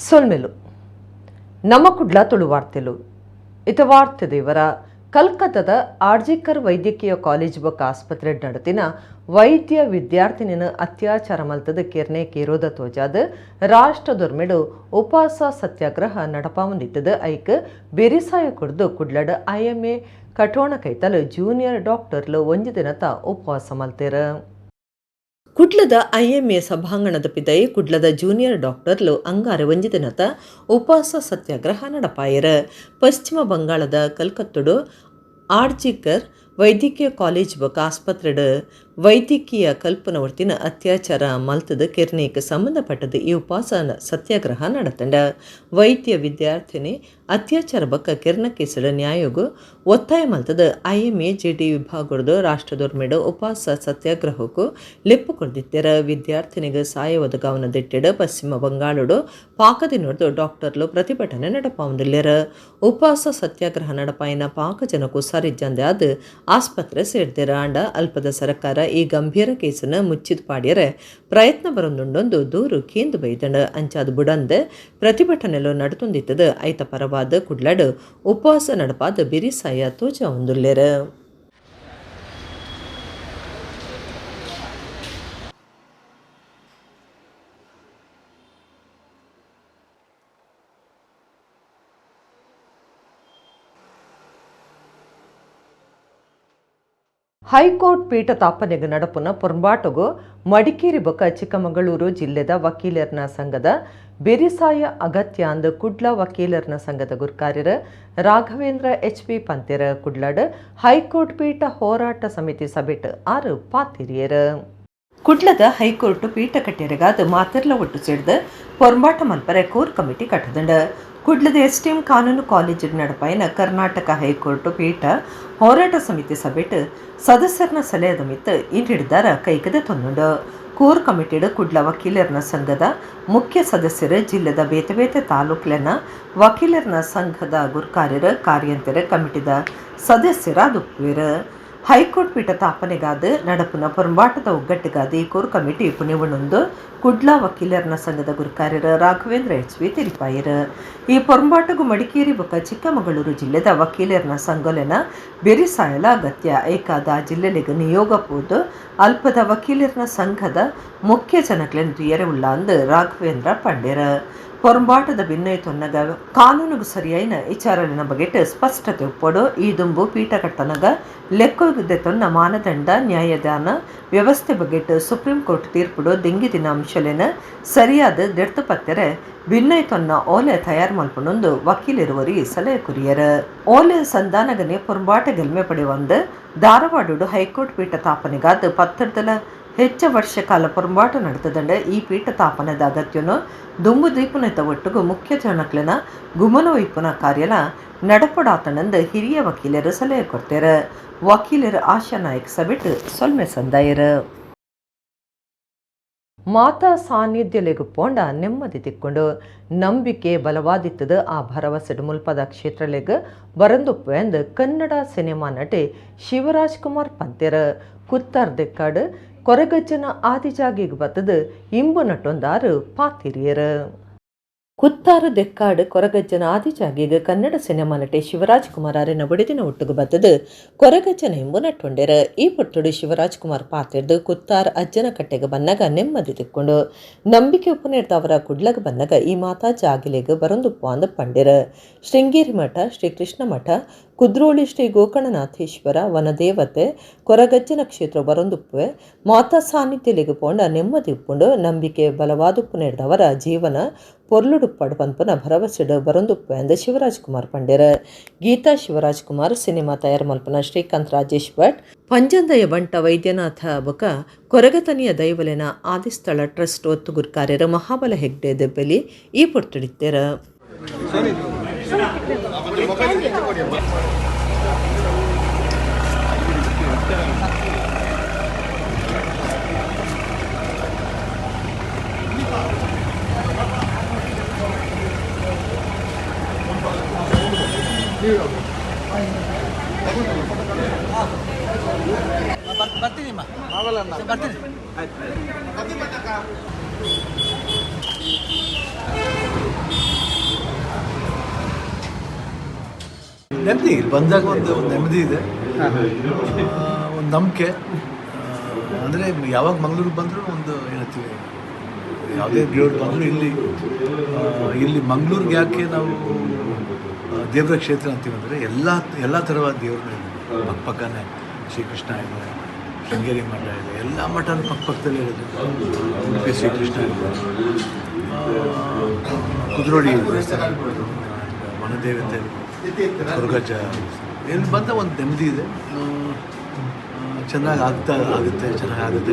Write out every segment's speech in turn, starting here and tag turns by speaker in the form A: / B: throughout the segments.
A: ಸೊಲ್ಮೆಲು ನಮ್ಮ ಕುಡ್ಲ ತುಳುವಾರ್ತೆಲು ಇತವಾರ್ತೆ ದೇವರ ಕಲ್ಕತ್ತಾದ ಆರ್ಜಿಕರ್ ವೈದ್ಯಕೀಯ ಕಾಲೇಜ್ ಬೊಕ್ಕ ಆಸ್ಪತ್ರೆ ನಡತಿನ ವೈದ್ಯ ವಿದ್ಯಾರ್ಥಿನಿನ ಅತ್ಯಾಚಾರ ಮಲ್ತದ ಕೆರ್ನೆ ಕೇರೋದ ತೋಜಾದ ರಾಷ್ಟ್ರ ದೊರ್ಮೆಡು ಉಪವಾಸ ಸತ್ಯಾಗ್ರಹ ನಡಪಾವಂದಿತ್ತದ ಐಕ್ ಬೆರಿಸಾಯ ಕುಡ್ದು ಕುಡ್ಲಡ್ IMA ಕಠೋಣ ಕೈತಲು ಜೂನಿಯರ್ ಡಾಕ್ಟರ್ಲು ಒಂಜಿ ದಿನತ ಉಪವಾಸ ಮಲ್ತೇರ. ಕುಡ್ಲದ IMA ಸಭಾಂಗಣದ ಪಿದೈ ಕುಡ್ಲದ ಜೂನಿಯರ್ ಡಾಕ್ಟರ್ಲು ಅಂಗಾರೆ ಒಂಜಿ ದಿನತ ಉಪವಾಸ ಸತ್ಯಾಗ್ರಹ ನಡಪಾಯರ. ಪಶ್ಚಿಮ ಬಂಗಾಳದ ಕಲ್ಕತ್ತಡು ಆರ್ಜಿಕರ್ ವೈದ್ಯಕೀಯ ಕಾಲೇಜ್ ಬೊಕ್ಕ ಆಸ್ಪತ್ರೆಡ್ ವೈದ್ಯಕೀಯ ಕಲ್ಪನ ವರ್ತಿನ ಅತ್ಯಾಚಾರ ಮಲ್ತದ ಕೆರ್ನೆಕ್ ಸಂಬಂಧಪಟ್ಟದ ಈ ಉಪವಾಸ ಸತ್ಯಾಗ್ರಹ ನಡತಂಡ. ವೈದ್ಯ ವಿದ್ಯಾರ್ಥಿನಿ ಅತ್ಯಾಚಾರ ಬೊಕ್ಕ ಕೆರ್ನ ಕೇಸಡ ನ್ಯಾಯೋಗ ಒತ್ತಾಯ ಮಲ್ತದ IMA JD ವಿಭಾಗದ ರಾಷ್ಟ್ರದೊರ್ಮೆಡು ಉಪವಾಸ ಸತ್ಯಾಗ್ರಹಕ್ಕೂ ಲೆಪ್ಪು ಕೊಡ್ದಿತ್ತರ. ವಿದ್ಯಾರ್ಥಿನಿಗೆ ಸಾಯ ಒದಗಾವನ ದಿಟ್ಟಿಡ ಪಶ್ಚಿಮ ಬಂಗಾಳಡು ಪಾಕದಿನೊಡ್ದು ಡಾಕ್ಟರ್ಲು ಪ್ರತಿಭಟನೆ ನಡಪಾವಂದಿಲ್ಲರ. ಉಪವಾಸ ಸತ್ಯಾಗ್ರಹ ನಡಪಾಯಿನ ಪಾಕ ಜನಕ್ಕೂ ಸರಿಜ್ಜಂದೆ ಅದು ಆಸ್ಪತ್ರೆ ಸೇರ್ದಿರ ಅಂಡ ಅಲ್ಪದ ಸರ್ಕಾರ ಈ ಗಂಭೀರ ಕೇಸನ್ನು ಮುಚ್ಚಿದ ಪಾಡ್ಯರೆ ಪ್ರಯತ್ನ ಬರೊಂದುಂಡೊಂದು ದೂರು ಕೇಂದು ಬೈದಂಡ ಅಂಚಾದ ಬುಡಂದ ಪ್ರತಿಭಟನೆಲು ನಡತೊಂದಿತ್ತದ ಐತ ಪರವಾದ ಕುಡ್ಲಡ್ ಉಪವಾಸ ನಡಪಾದ ಬಿರಿಸಾಯ ತೋಜ ಒಂದುಲ್ಲೆರ. ಹೈಕೋರ್ಟ್ ಪೀಠ ತಾಪನೆಗೆ ನಡಪುನ ಪೊರ್ಂಬಾಟಗು ಮಡಿಕೇರಿ ಬೊಕ್ಕ ಚಿಕ್ಕಮಗಳೂರು ಜಿಲ್ಲೆದ ವಕೀಲರ್ನ ಸಂಘದ ಬೆರಿಸಾಯ ಅಗತ್ಯ ಅಂದ್ ಕುಡ್ಲ ವಕೀಲರ್ನ ಸಂಘದ ಗುರ್ಕಾರ್ಯರ ರಾಘವೇಂದ್ರ HP ಪಂತೆರ ಕುಡ್ಲಡ್ ಹೈಕೋರ್ಟ್ ಪೀಠ ಹೋರಾಟ ಸಮಿತಿ ಸಭೆಟ್ 6 ಪಾತಿರಿಯರ. ಕುಡ್ಲದ ಹೈಕೋರ್ಟ್ ಪೀಠ ಕಟ್ಟೆರಗಾದ ಮಾತೆರ್ಲ ಒಟ್ಟು ಸೇಡ್ದ ಪೊರ್ಂಬಾಟ ಮಲ್ಪರೆ ಕೋರ್ ಕಮಿಟಿ ಕಟ್ಟದಂಡ. ಕುಡ್ಲದ STM ಕಾನೂನು ಕಾಲೇಜ್ ನಡಪಾಯಿನ ಕರ್ನಾಟಕ ಹೈಕೋರ್ಟ್ ಪೀಠ ಹೋರಾಟ ಸಮಿತಿ ಸಭೆಟ್ ಸದಸ್ಯರ್ನ ಸಲಹೆದ ಮಿತ್ತ ಇಂಡಿಡ್ದಾರ ಕೈಕದ ತೊಂದುಂಡು. ಕೋರ್ ಕಮಿಟಿಡ್ ಕುಡ್ಲ ವಕೀಲರ್ನ ಸಂಘದ ಮುಖ್ಯ ಸದಸ್ಯರು ಜಿಲ್ಲೆದ ಬೇತೆ ಬೇತೆ ತಾಲೂಕ್ಲೆನ ವಕೀಲರ್ನ ಸಂಘದ ಗುರ್ಕಾರ್ಯರ ಕಾರ್ಯಂತರ ಕಮಿಟಿದ ಸದಸ್ಯರಾದುಪ್ಪುವೆರ. ಹೈಕೋರ್ಟ್ ಪೀಠ ತಾಪನೆಗಾದ ನಡಪುನ ಪೊರ್ಂಬಾಟದ ಒಗ್ಗಟ್ಟಿಗಾದ ಈ ಕೋರ್ ಕಮಿಟಿ ಪುನಿವಣೊಂದು ಕುಡ್ಲ ವಕೀಲರ್ನ ಸಂಘದ ಗುರ್ಕಾರ್ಯರ ರಾಘವೇಂದ್ರ HP ತಿರಿಪಾಯರ. ಈ ಪೊರ್ಂಬಾಟಗು ಮಡಿಕೇರಿ ಬೊಕ್ಕ ಚಿಕ್ಕಮಗಳೂರು ಜಿಲ್ಲೆದ ವಕೀಲರ್ನ ಸಂಘಲೆನ ಬೆರಿಸಾಯಲ ಅಗತ್ಯ ಏಕಾದ ಜಿಲ್ಲೆಲೆಗೆ ನಿಯೋಗ ಪೋದು ಅಲ್ಪದ ವಕೀಲರ್ನ ಸಂಘದ ಮುಖ್ಯ ಜನಕ್ಲೆನ್ ರಿಯರೆ ಅಂದ್ ರಾಘವೇಂದ್ರ ಪಂಡೆರ. ಪೊರ್ಂಬಾಟದ ಭಿನ್ನಯ ತೊನ್ನಗ ಕಾನೂನುಗು ಸರಿಯಾಯಿನ ವಿಚಾರಲಿನ ಬಗೆಟ್ ಸ್ಪಷ್ಟತೆ ಉಪ್ಪಡು ಈ ದುಂಬು ಪೀಠ ಕಟ್ಟನಗ ಲೆಕ್ಕೊಗದೆ ತೊನ್ನ ಮಾನದಂಡ ನ್ಯಾಯದಾನ ವ್ಯವಸ್ಥೆ ಬಗೆಟ್ ಸುಪ್ರೀಂ ಕೋರ್ಟ್ ತೀರ್ಪುಡು ದಿಂಗಿ ದಿನ ಅಂಶಲೆನ ಸರಿಯಾದ ದೆಡ್ತು ಪತ್ತೆರೆ ಭಿನ್ನಯ ತೊನ್ನ ಓಲೆ ತಯಾರು ಮಲ್ಪನೊಂದು ವಕೀಲಿರುವರಿ ಸಲಹೆ ಕುರಿಯರ. ಓಲೆ ಸಂಧಾನಗನೆ ಪೊರ್ಂಬಾಟ ಗೆಲ್ಮೆ ಪಡೆಯೊಂದು ಧಾರವಾಡುಡು ಹೈಕೋರ್ಟ್ ಪೀಠ ತಾಪನೆಗಾದ 10 ಹೆಚ್ಚ ವರ್ಷ ಕಾಲ ಪೊರ್ಂಬಾಟ ನಡೆತದಂಡ ಈ ಪೀಠ ತಾಪನದ ಅಗತ್ಯನು ದುಂಬು ದ್ವೀಪುನತ ಒಟ್ಟುಗು ಮುಖ್ಯ ಜನಕ್ಲೆನ ಗುಮನ ವೈಪುನ ಕಾರ್ಯಲ ನಡಪಡಾತನಂದ ಹಿರಿಯ ವಕೀಲರು ಸಲಹೆ ಕೊಡ್ತೇರ. ವಕೀಲರು ಆಶಾ ನಾಯಕ್ ಸಬಿಟ್ ಸೊಲ್ಮೆ ಸಂದಾಯರ. ಮಾತಾ ಸಾನ್ನಿಧ್ಯಲೆಗು ಪೋಂಡ ನೆಮ್ಮದಿ ತಿಕ್ಕೊಂಡು ನಂಬಿಕೆ ಬಲವಾದಿತ್ತದ ಆ ಭರವಸೆಡು ಮುಲ್ಪದ ಕ್ಷೇತ್ರಲೆಗ್ ಬರಂದುಪ್ಪು ಎಂದು ಕನ್ನಡ ಸಿನಿಮಾ ನಟಿ ಶಿವರಾಜ್ ಕುಮಾರ್ ಪಂತೆರ ಕುತ್ತಾರ್ ದೆಕ್ಕಾಡು ಕೊರಗಜ್ಜನ ಆದಿಜಾಗಿಗೆ ಬತ್ತದ ಇಂಬು ನಟೊಂದಾರು ಪಾತಿರಿಯರ. ಕುತ್ತಾರು ದೆಕ್ಕಾಡು ಕೊರಗಜ್ಜನ ಆದಿಜಾಗಿಗೆ ಕನ್ನಡ ಸಿನಿಮಾ ನಟಿ ಶಿವರಾಜ್ ಕುಮಾರ್ ಅರೆನ ಬಡಿದಿನ ಒಟ್ಟುಗು ಬತ್ತದ ಕೊರಗಜ್ಜನ ಎಂಬು ನಟ್ಟೊಂಡೆರ. ಈ ಪೊಟ್ಟುಡು ಶಿವರಾಜ್ ಕುಮಾರ್ ಪಾತಿರ್ದು ಕುತ್ತಾರ್ ಅಜ್ಜನ ಕಟ್ಟೆಗೆ ಬನ್ನಗ ನೆಮ್ಮದಿ ತಿಕ್ಕೊಂಡು ನಂಬಿಕೆ ಉಪನೇರ್ದವರ ಕುಡ್ಲಗ ಬನ್ನಗ ಈ ಮಾತಾ ಜಾಗಿಲೆಗೆ ಬರೊಂದುಪ್ಪು ಅಂದ ಪಂಡೆರ. ಶೃಂಗೇರಿ ಮಠ, ಶ್ರೀ ಕೃಷ್ಣ ಮಠ, ಕುದ್ರೋಳಿ ಶ್ರೀ ಗೋಕರ್ಣನಾಥೇಶ್ವರ ವನದೇವತೆ ಕೊರಗಜ್ಜನ ಕ್ಷೇತ್ರ ಬರೊಂದುಪ್ಪುವೆ ಮಾತಾ ಸಾನ್ನಿಧ್ಯಲೆಗೆ ಪೋಂಡ ನೆಮ್ಮದಿ ಉಪ್ಪುಂಡು ನಂಬಿಕೆ ಬಲವಾದುಪ್ಪು ನೆಡ್ದವರ ಜೀವನ ಪೊರ್ಲುಡುಪ್ಪಡು ಪನ್ಪುನ ಭರವಸೆಡು ಬರೊಂದುಪ್ಪು ಎಂದ ಶಿವರಾಜ್ ಕುಮಾರ್ ಪಂಡೆರ. ಗೀತಾ ಶಿವರಾಜ್ ಕುಮಾರ್ ಸಿನಿಮಾ ತಯಾರು ಮಲ್ಪನ ಶ್ರೀಕಾಂತ್ ರಾಜೇಶ್ ಭಟ್ ಪಂಜಂದಯ ಬಂಟ ವೈದ್ಯನಾಥ ಬೊಕ ಕೊರಗತನಿಯ ದೈವಲೆನ ಆದಿಸ್ಥಳ ಟ್ರಸ್ಟ್ ಒತ್ತು ಗುರ್ಕಾರ್ಯರ ಮಹಾಬಲ ಹೆಗ್ಡೆ ದೆಬ್ಬೆಲಿ ಈ ಪೊರ್ತುಡಿತ್ತೆರ.
B: ಬರ್ತೀನಿ ಬರ್ತೀನಿ. ನೆಮ್ಮದಿ ಇಲ್ಲಿ ಬಂದಾಗ ಒಂದು ನೆಮ್ಮದಿ ಇದೆ, ಒಂದು ನಂಬಿಕೆ. ಅಂದರೆ ಯಾವಾಗ ಮಂಗಳೂರಿಗೆ ಬಂದರೂ ಒಂದು ಏನಂತೀವಿ, ಯಾವುದೇ ದೇವ್ರು ಬಂದರೂ ಇಲ್ಲಿ ಮಂಗಳೂರಿಗೆ ಯಾಕೆ ನಾವು ದೇವರ ಕ್ಷೇತ್ರ ಅಂತೀವಿ ಅಂದರೆ ಎಲ್ಲ ಥರವಾದ ದೇವ್ರನ್ನ ಪಕ್ಕನೇ ಶ್ರೀಕೃಷ್ಣ ಇದೆ, ಶೃಂಗೇರಿ ಮಠ ಇದೆ, ಎಲ್ಲ ಮಠನೂ ಪಕ್ಕದಲ್ಲೇ ಇರೋದು. ಉಡುಪಿ ಶ್ರೀಕೃಷ್ಣ ಇದೆ, ಕುದ್ರೋಳಿ ದೇವಸ್ಥಾನ, ವನದೇವತೆ, ಕೊರಗಜ್ಜ. ಇಲ್ಲಿ ಬಂದ ಒಂದು ನೆಮ್ಮದಿ ಇದೆ. ಚೆನ್ನಾಗುತ್ತೆ,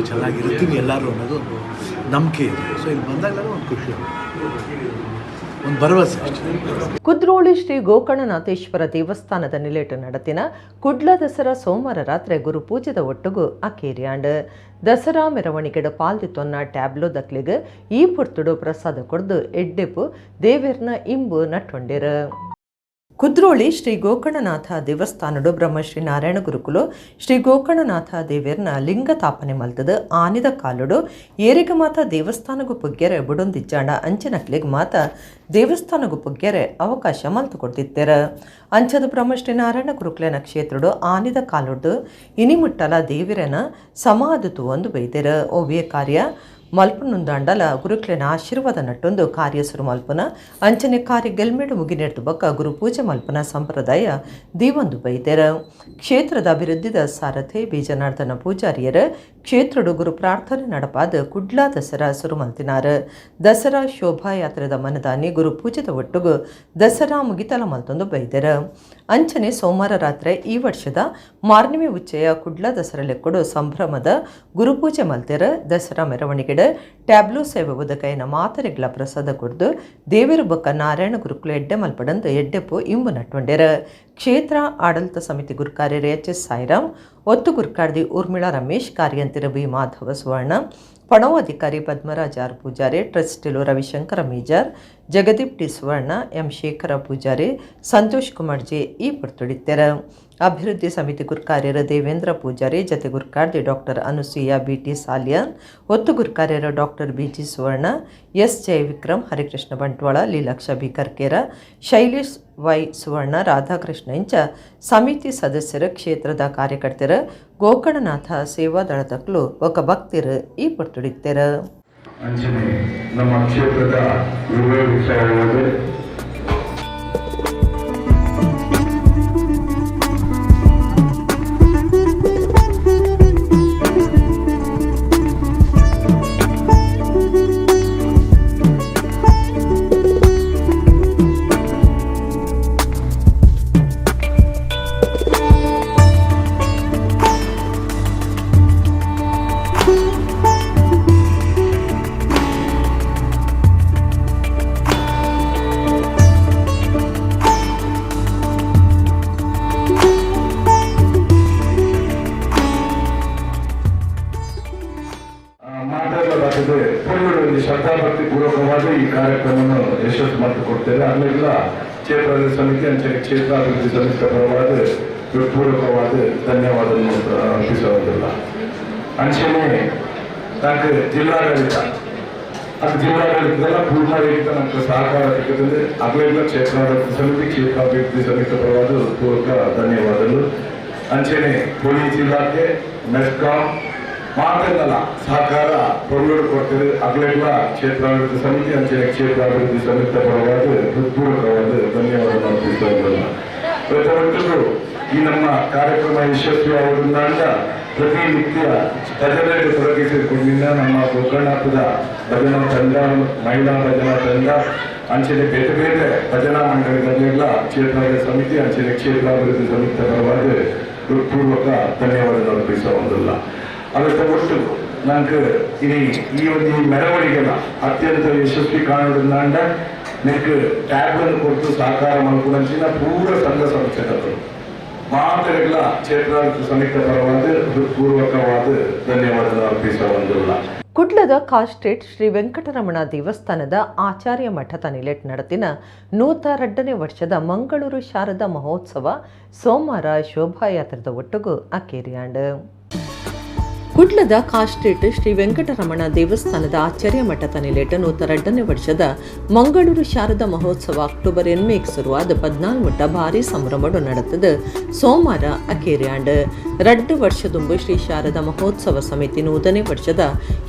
B: ಚೆನ್ನಾಗಿರ್ತೀವಿ ಎಲ್ಲರೂ ಅನ್ನೋದು ಒಂದು ನಂಬಿಕೆ ಇದೆ. ಸೊ ಇಲ್ಲಿ ಬಂದಾಗಲೂ ಒಂದು ಖುಷಿ, ಒಂದು ಭರವಸೆ ಅಷ್ಟೇ.
A: ಕುದ್ರೋಳಿ ಶ್ರೀ ಗೋಕರ್ಣನಾಥೇಶ್ವರ ದೇವಸ್ಥಾನದ ನಿಲೇಟು ನಡತಿನ ಕುಡ್ಲ ದಸರಾ ಸೋಮವಾರ ರಾತ್ರಿ ಗುರು ಪೂಜೆದ ಒಟ್ಟುಗು ಅಕೇರಿಯಾಂಡ್ ದಸರಾ ಮೆರವಣಿಗೆಡ ಪಾಲ್ದಿತ್ತೊನ್ನ ಟ್ಯಾಬ್ಲೋ ದಕ್ಲಿಗೆ ಈ ಪುರ್ತುಡು ಪ್ರಸಾದ ಕೊಡ್ದು ಎಡ್ಡೆಪು ದೇವೇರ್ನ ಇಂಬು ನಟ್ಟೊಂಡಿರು. ಕುದ್ರೋಳಿ ಶ್ರೀ ಗೋಕರ್ಣನಾಥ ದೇವಸ್ಥಾನಡು ಬ್ರಹ್ಮಶ್ರೀ ನಾರಾಯಣ ಗುರುಕುಲು ಶ್ರೀ ಗೋಕರ್ಣನಾಥ ದೇವೇರ್ನ ಲಿಂಗ ತಾಪನೆ ಮಲ್ತದ ಆನಿದ ಕಾಲುಡು ಏರಿಗ ಮಾತ ದೇವಸ್ಥಾನಗೂ ಪುಗ್ಗೆರೆ ಬುಡೊಂದಿಜ್ಜಾಂಡ ಅಂಚನಕ್ಲಿಗೆ ಮಾತ ದೇವಸ್ಥಾನಗೂ ಪುಗ್ಗೆರೆ ಅವಕಾಶ ಮಲ್ತು ಕೊಡ್ತಿದ್ದೇರ. ಅಂಚದ ಬ್ರಹ್ಮಶ್ರೀ ನಾರಾಯಣ ಗುರುಕುಲನ ಕ್ಷೇತ್ರಡು ಆನಿದ ಕಾಲುಡು ಇನಿಮುಟ್ಟಲ ದೇವಿರನ ಸಮಾಧತು ಒಂದು ಬೈದೆರ. ಓವಿಯ ಕಾರ್ಯ ಮಲ್ಪನುಂದಾಂಡಲ ಗುರುಕ್ಲೆನ ಆಶೀರ್ವಾದ ನಟ್ಟೊಂದು ಕಾರ್ಯ ಸುರು ಮಲ್ಪನ ಅಂಚನೆ ಕಾರ್ಯ ಗೆಲ್ಮೆಡು ಮುಗಿನೆಡ್ದು ಬಕ್ಕ ಗುರು ಪೂಜೆ ಮಲ್ಪನ ಸಂಪ್ರದಾಯ ದೀವೊಂದು ಬೈದೆರ. ಕ್ಷೇತ್ರದ ಅಭಿವೃದ್ಧಿದ ಸಾರಥಿ ಬೀಜನಾರ್ದನ ಪೂಜಾರಿಯರ ಕ್ಷೇತ್ರಡು ಗುರು ಪ್ರಾರ್ಥನೆ ನಡಪಾದ ಕುಡ್ಲಾ ದಸರಾ ಸುರು ಮಲ್ತಿನಾರ. ದಸರಾ ಶೋಭಾಯಾತ್ರೆದ ಮನದಾನಿ ಗುರು ಪೂಜೆದ ಒಟ್ಟುಗು ದಸರಾ ಮುಗಿತಲ ಮಲ್ತೊಂದು ಬೈದೆರ. ಅಂಚನೆ ಸೋಮವಾರ ರಾತ್ರಿ ಈ ವರ್ಷದ ಮಾರ್ನಿಮೆ ಉಚ್ಚೆಯ ಕುಡ್ಲಾ ದಸರಾ ಲೆಕ್ಕೊಡು ಸಂಭ್ರಮದ ಗುರುಪೂಜೆ ಮಲ್ತೆರ. ದಸರಾ ಮೆರವಣಿಗೆ ಟ್ಯಾಬ್ಲೋ ಸೇವೆ ಉದಕೈನ ಮಾತರೆಗಳ ಪ್ರಸಾದ ಕೊಡ್ದು ದೇವೇರು ಬೊಕ್ಕ ನಾರಾಯಣ ಗುರುಕುಲ ಎಡ್ಡೆ ಮಲ್ಪಡಂದು ಎಡ್ಡೆಪ್ಪು ಇಂಬು ನಟ್ಟೊಂಡೆರ. ಕ್ಷೇತ್ರ ಆಡಳಿತ ಸಮಿತಿ ಗುರುಕಾರ್ಯರು ಎಚ್.ಎಸ್. ಸಾಯಿರಾಮ್, ಒತ್ತು ಗುರುಕಾರ್ದಿ ಊರ್ಮಿಳಾ ರಮೇಶ್, ಕಾರ್ಯಂತಿರ ಬಿ ಮಾಧವ ಸುವರ್ಣ, ಪಣವ ಅಧಿಕಾರಿ ಪದ್ಮರಾಜ ಆರ್ ಪೂಜಾರಿ, ಟ್ರಸ್ಟಿಲು Ravishankar Major, Jagadeep T Suvarna, M Shekhara Poojary, Santhosh Kumar J ಈ ಪುರ್ತುಡಿತ್ತೆರ. ಅಭಿವೃದ್ಧಿ ಸಮಿತಿ ಗುರುಕಾರ್ಯರು ದೇವೇಂದ್ರ ಪೂಜಾರಿ, ಜತೆ ಗುರುಕಾರ್ದಿ doctor Anusuya B T Saliyan, ಒತ್ತು ಗುರುಕಾರ್ಯರು doctor B G Suvarna, S Jayavikram, Harikrishna Bantwal, Leelaksha B Karkera, Shailesh Y Suvarna, Radhakrishna ಇಂಚ ಸಮಿತಿ ಸದಸ್ಯರು, ಕ್ಷೇತ್ರದ ಕಾರ್ಯಕರ್ತರು, ಗೋಕರ್ಣನಾಥ ಸೇವಾದಳದಕ್ಕಲು ಒಕ್ಕ ಭಕ್ತರು ಈ ಪುರ್ತುಡಿತ್ತೆರ.
C: ನಮ್ಮ ಕ್ಷೇತ್ರದ ಶ್ರದ್ಧಾಭಕ್ತಿ ಪೂರ್ವಕವಾದ ಈ ಕಾರ್ಯಕ್ರಮವನ್ನು ಯಶಸ್ಸು ಮಾಡಿಕೊಡ್ತೇವೆ. ಅಲ್ಲೆಲ್ಲ ಕ್ಷೇತ್ರ ಸಮಿತಿ ಅಂಚನೆ ಕ್ಷೇತ್ರ ಅಭಿವೃದ್ಧಿ ಸಮಿತಿ ಪರವಾದ ಪೂರ್ವಕವಾದ ಧನ್ಯವಾದವನ್ನು ಅರ್ಪಿಸುವುದಿಲ್ಲ. ಅಂಚನೆ ನನಗೆ ಜಿಲ್ಲಾಡಳಿತದೆಲ್ಲ ಪೂರ್ಣ ರೀತಿಯ ನಮಗೆ ಸಹಕಾರ ಸಿಗುತ್ತದೆ. ಅಲ್ಲೆಲ್ಲ ಕ್ಷೇತ್ರಾಡಳಿತ ಸಮಿತಿ ಕ್ಷೇತ್ರ ಅಭಿವೃದ್ಧಿ ಸಮಿತಿ ಪರವಾದ ಪೂರ್ವಕ ಧನ್ಯವಾದಗಳು. ಅಂಚನೆ ಪೊಲೀಸ್ ಇಲಾಖೆ, ಮೆಸ್ಕಾಂ ಮಾತೆಲ್ಲ ಸಹಕಾರ ಪೊಳ್ಳೋಡು ಕೊಡ್ತೇವೆ. ಅಗ್ಲೆಲ್ಲ ಕ್ಷೇತ್ರಾಭಿವೃದ್ಧಿ ಸಮಿತಿ ಅಂಚನೆ ಕ್ಷೇತ್ರಾಭಿವೃದ್ಧಿ ಸಮಿತಿ ಪರವಾದ ಹೃತ್ಪೂರ್ವಕವಾದ ಧನ್ಯವಾದ ಅರ್ಪಿಸುವುದಿಲ್ಲ. ಪ್ರತಿಯೊಬ್ಬರು ಈ ನಮ್ಮ ಕಾರ್ಯಕ್ರಮ ಯಶಸ್ವಿಯಾಗುವುದರಿಂದ ಪ್ರತಿನಿತ್ಯ ಭಜನೆಗೆ ತೊಡಗಿಸಿಕೊಂಡಿದ್ದ ನಮ್ಮ ಗೋಕರ್ಣನಾಥದ ಭಜನಾ ತಂಡ, ಮಹಿಳಾ ಭಜನಾ ತಂಡ, ಅಂಚನೆ ಬೇರೆ ಬೇರೆ ಭಜನಾ ಮಂಡಳಿಗಳೆಲ್ಲ ಕ್ಷೇತ್ರಾಭಿವೃದ್ಧಿ ಸಮಿತಿ ಅಂಚನೆ ಕ್ಷೇತ್ರಾಭಿವೃದ್ಧಿ ಸಮಿತಿ ಪರವಾದ ಹೃತ್ಪೂರ್ವಕ ಧನ್ಯವಾದ ಅರ್ಪಿಸುವುದಿಲ್ಲ. ಅದಕ್ಕೆ ಒಟ್ಟು ನನಗೆ ಈ ಒಂದು ಮೆರವಣಿಗೆಲ್ಲ ಅತ್ಯಂತ ಯಶಸ್ವಿ ಕಾಣುವುದರಿಂದ ನಿನಗೆ ಟ್ಯಾಬ್ಗಳನ್ನು ಕೊಟ್ಟು ಸಹಕಾರ ಮಾಡಿಕೊಂಡಂಚಿನ ಪೂರ ಸಂಘ ಸಂಸ್ಥೆಗಳು ಮಾತೆಲ್ಲ ಕ್ಷೇತ್ರಾಭಿವೃದ್ಧಿ ಸಮಿತಿ ಪರವಾದ ಹೃತ್ಪೂರ್ವಕವಾದ ಧನ್ಯವಾದ ಅರ್ಪಿಸುವುದಿಲ್ಲ.
A: ಕುಡ್ಲದ ಕಾಸ್ಟ್ರೇಟ್ ಶ್ರೀ ವೆಂಕಟರಮಣ ದೇವಸ್ಥಾನದ ಆಚಾರ್ಯ ಮಠದ ನಿಲೆಟ್ ನಡೆದಿನ 102ನೇ ವರ್ಷದ ಮಂಗಳೂರು ಶಾರದಾ ಮಹೋತ್ಸವ ಸೋಮವಾರ ಶೋಭಾಯಾತ್ರೆದ ಒಟ್ಟುಗು ಅಕೇರಿಯಾಂಡ್. ಕುಡ್ಲದ ಕಾಸ್ಟ್ರೀಟ್ ಶ್ರೀ ವೆಂಕಟರಮಣ ದೇವಸ್ಥಾನದ ಆಚಾರ್ಯ ಮಠ ತನಿಲೇಟ 102ನೇ ವರ್ಷದ ಮಂಗಳೂರು ಶಾರದಾ ಮಹೋತ್ಸವ ಅಕ್ಟೋಬರ್ 8 ಶುರುವಾದ 14 ಮುಟ್ಟ ಭಾರಿ ಸಂಭ್ರಮಡು ನಡೆತದ ಸೋಮವಾರ ಅಕೇರಿಯಾಂಡ್ 2 ವರ್ಷದುಂಬು ಶ್ರೀ ಶಾರದಾ ಮಹೋತ್ಸವ ಸಮಿತಿ 100ನೇ ವರ್ಷದ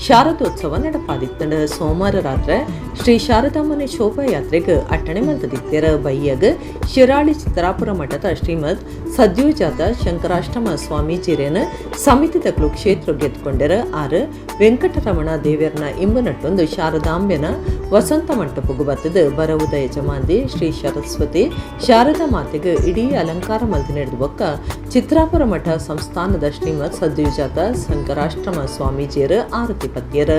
A: ಶಾರದೋತ್ಸವ ನಡೆಪಾದಿತ್ತಂಡ ಸೋಮವಾರ ರಾತ್ರಿ ಶ್ರೀ ಶಾರದಾಮನೆ ಶೋಭಾಯಾತ್ರೆಗೆ ಅಟ್ಟಣೆ ಮಲ್ತದಿತ್ತರ ಬೈಯಗ್ ಶಿರಾಳಿ ಚಿತ್ರಾಪುರ ಮಠದ ಶ್ರೀಮದ್ ಸದ್ಯೋಜಾತ ಶಂಕರಾಷ್ಟಮ ಸ್ವಾಮೀಜಿರೇನ ಸಮಿತಿದಗಳು ಕ್ಷೇತ್ರ ಗೆದ್ಕೊಂಡರ ಆರು ವೆಂಕಟರಮಣ ದೇವರನ ಇಂಬನಟ್ಟೊಂದು ಶಾರದಾಂಬೆನ ವಸಂತ ಮಂಟಪಗೂ ಬತ್ತದ ಬರವುದ ಯಜಮಾಂದಿ ಶ್ರೀ ಸರಸ್ವತಿ ಶಾರದಾ ಮಾತೆಗೆ ಇಡೀ ಅಲಂಕಾರ ಮಲ್ತಿ ನಡೆದ ಬೊಕ್ಕ ಚಿತ್ರಾಪುರ ಮಠ ಸಂಸ್ಥಾನದ ಶ್ರೀಮತ್ ಸದ್ಯೋಜಾತ ಶಂಕರಾಶ್ರಮ ಸ್ವಾಮೀಜಿಯರ ಆರತಿ ಪದ್ಯರ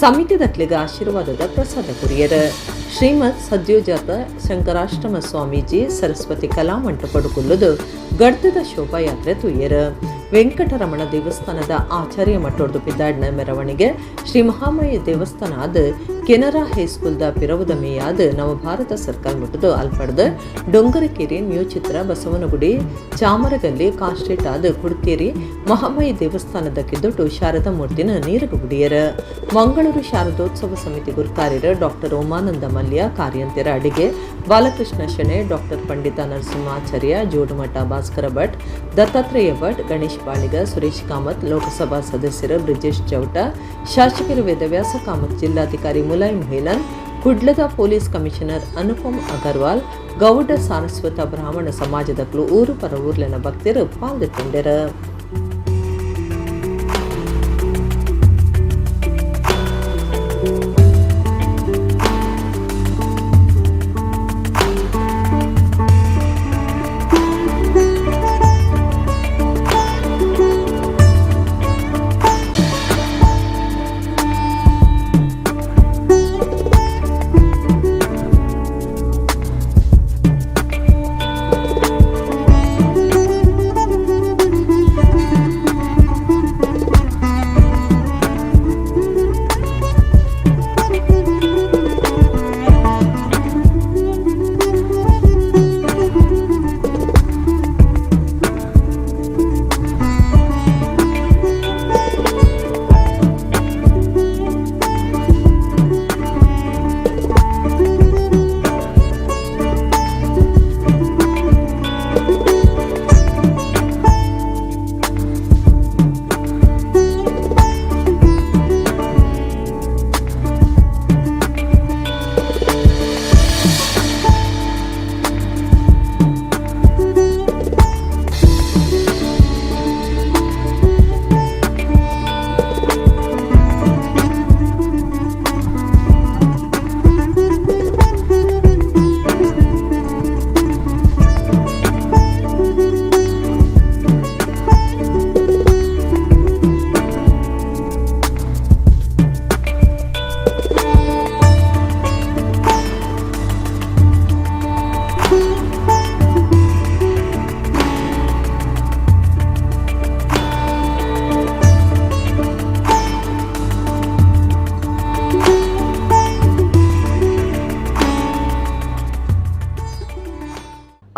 A: ಸಮಿತಿ ದಕ್ಲಿಗೆ ಆಶೀರ್ವಾದದ ಪ್ರಸಾದ ಕುರಿಯರ ಶ್ರೀಮತ್ ಸದ್ಯೋಜಾತ ಶಂಕರಾಶ್ರಮ ಸ್ವಾಮೀಜಿ ಸರಸ್ವತಿ ಕಲಾ ಮಂಟಪಡು ಕುಲ್ಲುದು ಗಡ್ದದ ಶೋಭಾಯಾತ್ರೆ ತುಯ್ಯರ ವೆಂಕಟರಮಣ ದೇವಸ್ಥಾನದ ಆಚಾರ್ಯ ಮಠೋರ್ದು ಪಿದ್ದಾಡ್ನ ಮೆರವಣಿಗೆ ಶ್ರೀ ಮಹಾಮಾಯಿ ದೇವಸ್ಥಾನ ಆದ ಕೆನರಾ ಹೈಸ್ಕೂಲ್ದ ಪಿರವುದ ಮೇಯಾದ ನವಭಾರತ ಸರ್ಕಲ್ ಮುಟ್ಟದು ಅಲ್ಪಡ್ದ ಡೊಂಗರಕೇರಿ ನ್ಯೂ ಚಿತ್ರ ಬಸವನಗುಡಿ ಚಾಮರಗಲ್ಲಿ ಕಾಸ್ಟ್ರೇಟ್ ಆದ ಕುಡ್ಕೇರಿ ಮಹಾಮಾಯಿ ದೇವಸ್ಥಾನದ ಕಿದ್ದೊಟ್ಟು ಶಾರದಾ ಮೂರ್ತಿನ ನೀರಿಗೆ ಗುಡಿಯರ ಮಂಗಳೂರು ಶಾರದೋತ್ಸವ ಸಮಿತಿ ಗುರುಕಾರ್ಯರ ಡಾಕ್ಟರ್ ಓಮಾನಂದ ಮಲ್ಯ ಕಾರ್ಯಂತರ ಅಡಿಗೆ ಬಾಲಕೃಷ್ಣ ಶೆಣೆ ಡಾಕ್ಟರ್ ಪಂಡಿತ ನರಸಿಂಹಾಚಾರ್ಯ ಜೋಡುಮಠ ಭಾಸ್ಕರ ಭಟ್ ದತ್ತಾತ್ರೇಯ ಭಟ್ ಗಣೇಶ್ ಬಾಳಿಗ ಸುರೇಶ್ ಕಾಮತ್ ಲೋಕಸಭಾ ಸದಸ್ಯರು ಬ್ರಿಜೇಶ್ ಚೌಟ ಶಾಸಕರು ವೇದವ್ಯಾಸ ಕಾಮತ್ ಜಿಲ್ಲಾಧಿಕಾರಿ ಮುಲಾಯಂ ಹೇಲನ್ ಕುಡ್ಲದ ಪೊಲೀಸ್ ಕಮಿಷನರ್ ಅನುಪಮ್ ಅಗರ್ವಾಲ್ ಗೌಡ ಸಾರಸ್ವತ ಬ್ರಾಹ್ಮಣ ಸಮಾಜದಗಳು ಊರು ಪರ ಊರ್ಲಿನ ಭಕ್ತರು ಪಾಲ್ಗೊಂಡರು.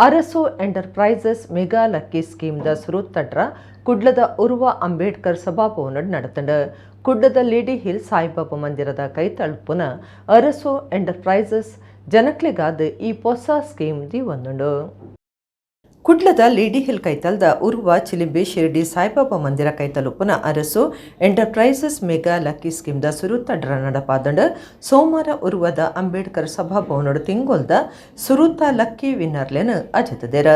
A: ಅರಸು ಎಂಟರ್ಪ್ರೈಸಸ್ ಮೆಗಾ ಲಕ್ಕಿ ಸ್ಕೀಮ್ದ ಸುರುತ್ತಡ್ರ ಕುಡ್ಲದ ಉರ್ವ ಅಂಬೇಡ್ಕರ್ ಸಭಾಭವನ ನಡೆತಂಡ ಕುಡ್ಲದ ಲೇಡಿ ಹಿಲ್ ಸಾಯಿಬಾಬಾ ಮಂದಿರದ ಕೈತಳುಪುನ ಅರಸು ಎಂಟರ್ಪ್ರೈಸಸ್ ಜನಕ್ಲೆಗಾದ ಈ ಹೊಸ ಸ್ಕೀಮ್ ದಿ ಒಂದುಂಡು. ಕುಡ್ಲದ ಲೇಡಿ ಹಿಲ್ ಕೈತಲ್ದ ಉರ್ವ ಚಿಲಿಂಬೆ ಶಿರಡಿ ಸಾಯಿಬಾಬಾ ಮಂದಿರ ಕೈತಲುಪುನ ಅರಸು ಎಂಟರ್ಪ್ರೈಸಸ್ ಮೆಗಾ ಲಕ್ಕಿ ಸ್ಕೀಮ್ದ ಸುರುತ್ತಡ್ರ ನಡಪಾದಂಡ ಸೋಮವಾರ ಉರ್ವದ ಅಂಬೇಡ್ಕರ್ ಸಭಾಭವನಡು ತಿಂಗೊಲ್ದ ಸುರುತ್ತ ಲಕ್ಕಿ ವಿನ್ನರ್ಲೆನ್ ಅಜತದೆರ